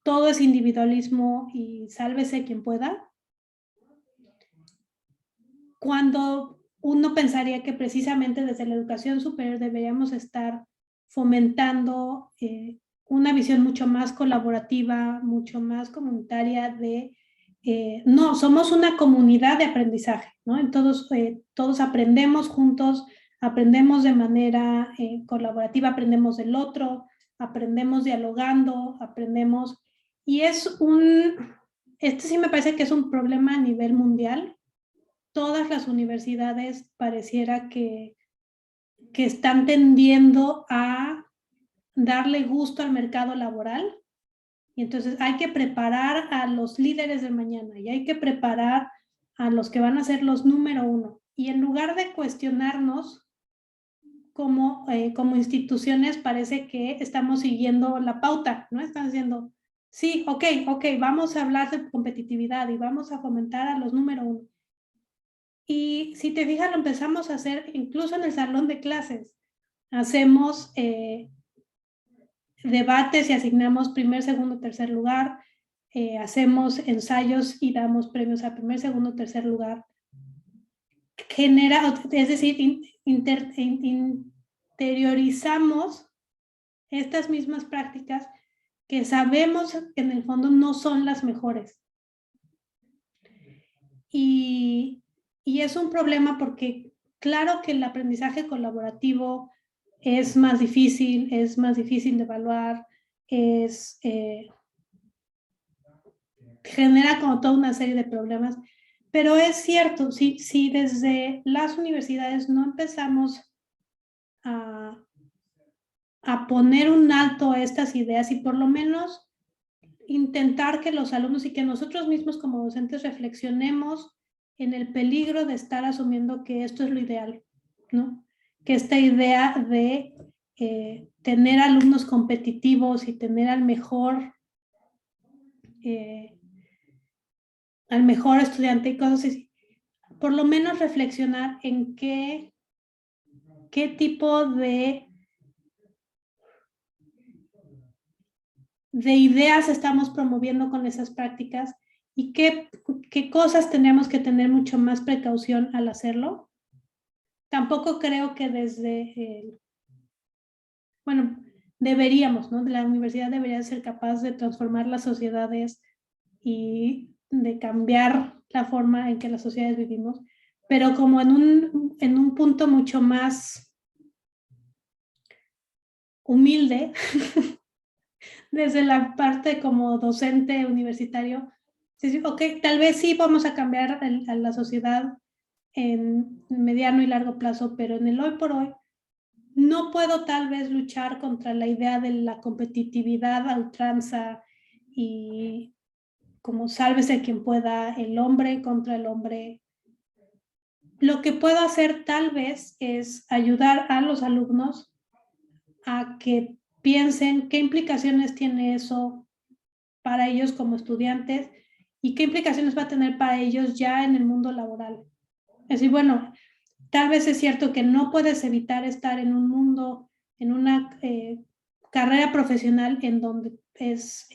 C: todo es individualismo y sálvese quien pueda. Cuando uno pensaría que precisamente desde la educación superior deberíamos estar fomentando una visión mucho más colaborativa, mucho más comunitaria de, no, somos una comunidad de aprendizaje, ¿no? Entonces, todos aprendemos juntos, aprendemos de manera colaborativa, aprendemos del otro, aprendemos dialogando, aprendemos, y este sí me parece que es un problema a nivel mundial. Todas las universidades pareciera que están tendiendo a darle gusto al mercado laboral, y entonces hay que preparar a los líderes del mañana y hay que preparar a los que van a ser los número uno, y en lugar de cuestionarnos como instituciones, parece que estamos siguiendo la pauta, ¿no? Están diciendo, sí, ok, vamos a hablar de competitividad y vamos a fomentar a los número uno. Y si te fijas, lo empezamos a hacer incluso en el salón de clases. Hacemos debates y asignamos primer, segundo, tercer lugar. Hacemos ensayos y damos premios a primer, segundo, tercer lugar. Es decir, interiorizamos estas mismas prácticas que sabemos que en el fondo no son las mejores. Y es un problema porque claro que el aprendizaje colaborativo es más difícil de evaluar, genera como toda una serie de problemas, pero es cierto, si desde las universidades no empezamos a poner un alto a estas ideas y por lo menos intentar que los alumnos y que nosotros mismos como docentes reflexionemos en el peligro de estar asumiendo que esto es lo ideal, ¿no? Que esta idea de tener alumnos competitivos y tener al mejor estudiante y cosas así, por lo menos reflexionar en qué tipo de ideas estamos promoviendo con esas prácticas y qué cosas tendríamos que tener mucho más precaución al hacerlo. Tampoco creo que deberíamos, ¿no? La universidad debería ser capaz de transformar las sociedades y de cambiar la forma en que las sociedades vivimos, pero como en un punto mucho más humilde, desde la parte como docente universitario, ok, tal vez sí vamos a cambiar a la sociedad en mediano y largo plazo, pero en el hoy por hoy no puedo tal vez luchar contra la idea de la competitividad a ultranza y como sálvese quien pueda, el hombre contra el hombre. Lo que puedo hacer tal vez es ayudar a los alumnos a que piensen qué implicaciones tiene eso para ellos como estudiantes y qué implicaciones va a tener para ellos ya en el mundo laboral. Es decir, bueno, tal vez es cierto que no puedes evitar estar en un mundo, en una carrera profesional en donde es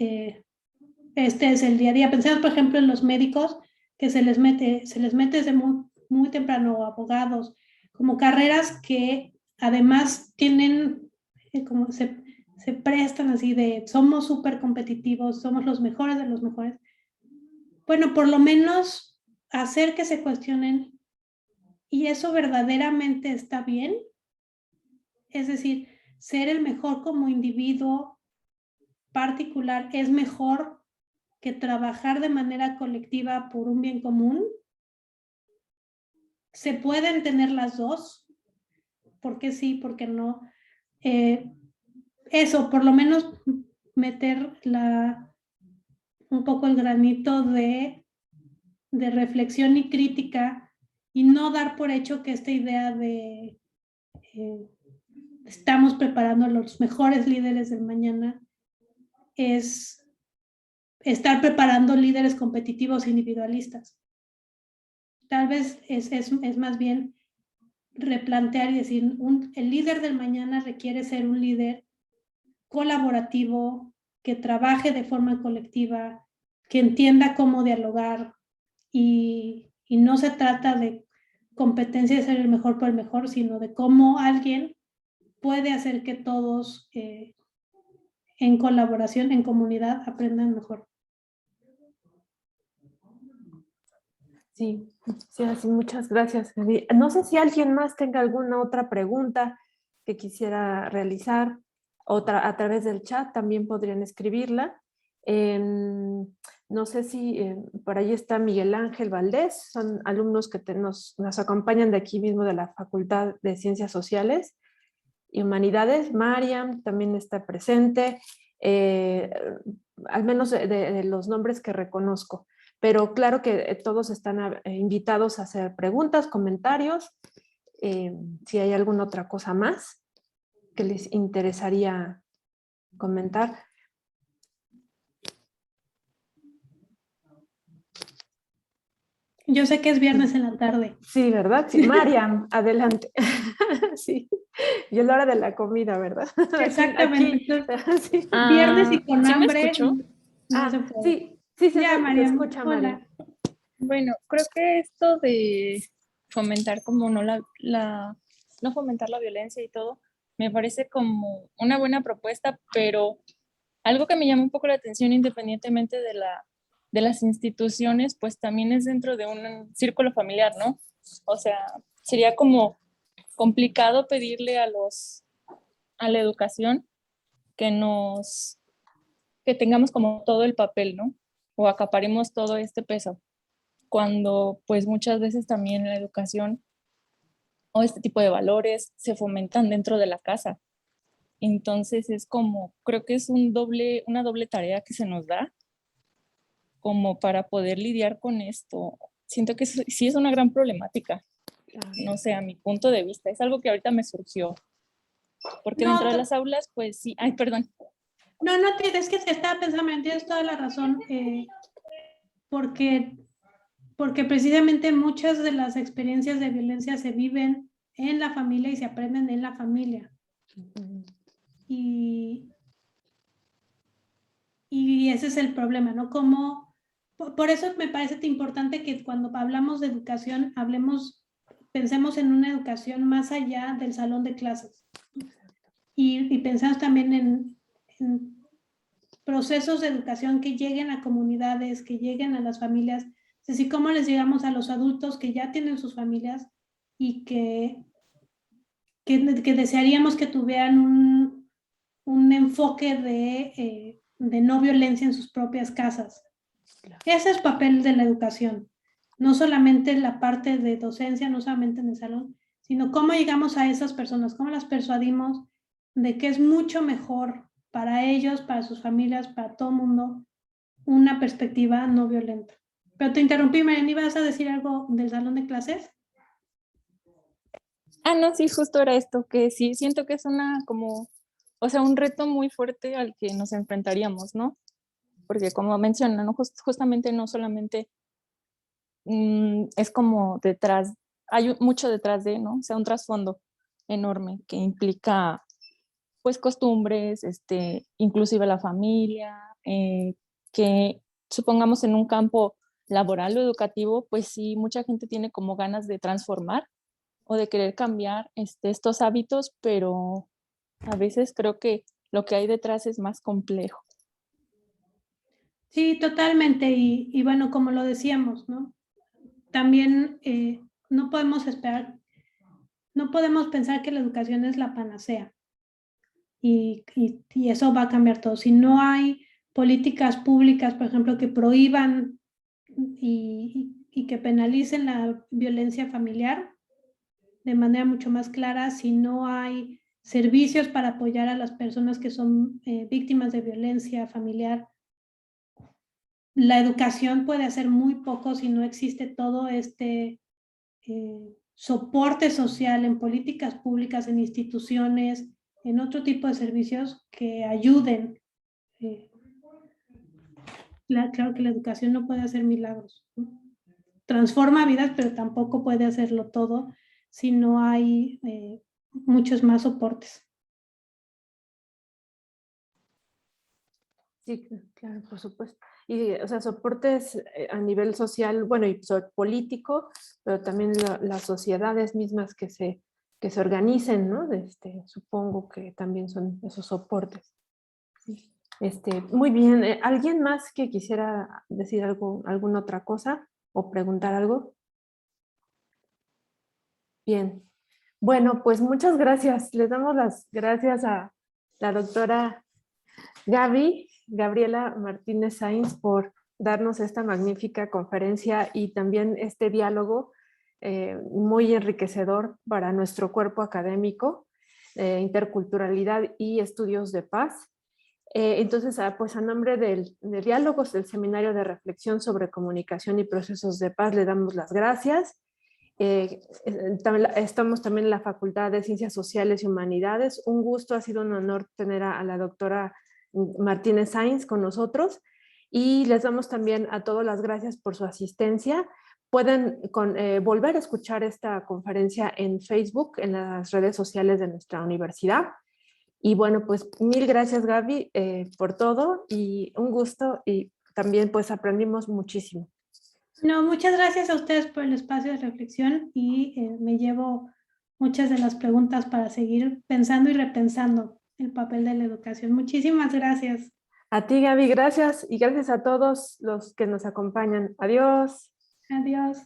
C: este es el día a día. Pensemos, por ejemplo, en los médicos que se les mete desde muy, muy temprano, o abogados, como carreras que además tienen, como se prestan así de, somos súper competitivos, somos los mejores de los mejores. Bueno, por lo menos hacer que se cuestionen, ¿y eso verdaderamente está bien? Es decir, ser el mejor como individuo particular es mejor que trabajar de manera colectiva por un bien común. Se pueden tener las dos, ¿por qué sí, por qué no? Eso, por lo menos meter un poco el granito de reflexión y crítica, y no dar por hecho que esta idea de estamos preparando a los mejores líderes del mañana es estar preparando líderes competitivos individualistas. Tal vez es más bien replantear y decir, el líder del mañana requiere ser un líder colaborativo, que trabaje de forma colectiva, que entienda cómo dialogar, y no se trata de competencia de ser el mejor por el mejor, sino de cómo alguien puede hacer que todos en colaboración, en comunidad, aprendan mejor.
B: Sí, sí, así, muchas gracias, Gaby. No sé si alguien más tenga alguna otra pregunta que quisiera realizar, otra a través del chat también podrían escribirla. No sé si por ahí está Miguel Ángel Valdés, son alumnos que nos acompañan de aquí mismo de la Facultad de Ciencias Sociales y Humanidades. Mariam también está presente, al menos de los nombres que reconozco. Pero claro que todos están invitados a hacer preguntas, comentarios, si hay alguna otra cosa más que les interesaría comentar.
C: Yo sé que es viernes en la tarde.
B: Sí, ¿verdad? Sí, Mariam, adelante. Sí, y es la hora de la comida, ¿verdad?
C: Exactamente.
B: Aquí, sí.
C: Viernes y con
G: ¿Sí me
C: hambre.
G: escuchó?
C: No se puede.
B: Sí, sí,
C: Ya,
B: se
C: Mariam.
B: escucha,
C: Hola.
B: Mariam.
G: Bueno, creo que esto de fomentar como no fomentar la violencia y todo, me parece como una buena propuesta, pero algo que me llama un poco la atención, independientemente de las instituciones, pues también es dentro de un círculo familiar, ¿no? O sea, sería como complicado pedirle a la educación que que tengamos como todo el papel, ¿no? O acaparemos todo este peso, cuando pues muchas veces también la educación o este tipo de valores se fomentan dentro de la casa. Entonces es como, creo que es una doble tarea que se nos da como para poder lidiar con esto. Siento que sí es una gran problemática, no sé, a mi punto de vista, es algo que ahorita me surgió, porque
C: No,
G: dentro de las aulas, pues sí, ay, perdón.
C: No, es que estaba pensando, tienes toda la razón, porque precisamente muchas de las experiencias de violencia se viven en la familia y se aprenden en la familia. Y ese es el problema, ¿no? Por eso me parece importante que cuando hablamos de educación, pensemos en una educación más allá del salón de clases. Y pensamos también en procesos de educación que lleguen a comunidades, que lleguen a las familias, es decir, cómo les llegamos a los adultos que ya tienen sus familias y que desearíamos que tuvieran un enfoque de no violencia en sus propias casas. Ese es el papel de la educación, no solamente la parte de docencia, no solamente en el salón, sino cómo llegamos a esas personas, cómo las persuadimos de que es mucho mejor para ellos, para sus familias, para todo el mundo, una perspectiva no violenta. Pero te interrumpí, Marian, ¿ibas a decir algo del salón de clases?
G: Ah, no, sí, justo era esto, que sí, siento que es un reto muy fuerte al que nos enfrentaríamos, ¿no? Porque como mencionan, ¿no? Justamente no solamente es como hay mucho detrás de, ¿no? O sea, un trasfondo enorme que implica, pues, costumbres, inclusive la familia, que supongamos en un campo laboral o educativo, pues sí, mucha gente tiene como ganas de transformar o de querer cambiar estos hábitos, pero a veces creo que lo que hay detrás es más complejo.
C: Sí, totalmente. Y bueno, como lo decíamos, ¿no? También no podemos esperar, no podemos pensar que la educación es la panacea y eso va a cambiar todo. Si no hay políticas públicas, por ejemplo, que prohíban y que penalicen la violencia familiar de manera mucho más clara, si no hay servicios para apoyar a las personas que son víctimas de violencia familiar, la educación puede hacer muy poco si no existe todo este soporte social en políticas públicas, en instituciones, en otro tipo de servicios que ayuden. Claro que la educación no puede hacer milagros, ¿no? Transforma vidas, pero tampoco puede hacerlo todo si no hay muchos más soportes.
B: Sí, claro, por supuesto. Y, o sea, soportes a nivel social, bueno, y político, pero también las sociedades mismas que se organicen, ¿no? Supongo que también son esos soportes. Sí. Muy bien. ¿Alguien más que quisiera decir algo, alguna otra cosa o preguntar algo? Bien. Bueno, pues muchas gracias. Les damos las gracias a la doctora Gabriela Martínez Sainz, por darnos esta magnífica conferencia y también este diálogo muy enriquecedor para nuestro cuerpo académico, interculturalidad y estudios de paz. Entonces, pues a nombre del Diálogos del Seminario de Reflexión sobre Comunicación y Procesos de Paz, le damos las gracias. Estamos también en la Facultad de Ciencias Sociales y Humanidades. Un gusto, ha sido un honor tener a la doctora Martínez Sainz con nosotros, y les damos también a todos las gracias por su asistencia. Pueden volver a escuchar esta conferencia en Facebook, en las redes sociales de nuestra universidad. Y bueno, pues mil gracias, Gaby, por todo, y un gusto, y también pues aprendimos muchísimo.
C: No, muchas gracias a ustedes por el espacio de reflexión y me llevo muchas de las preguntas para seguir pensando y repensando el papel de la educación. Muchísimas gracias.
B: A ti, Gaby, gracias, y gracias a todos los que nos acompañan. Adiós.
C: Adiós.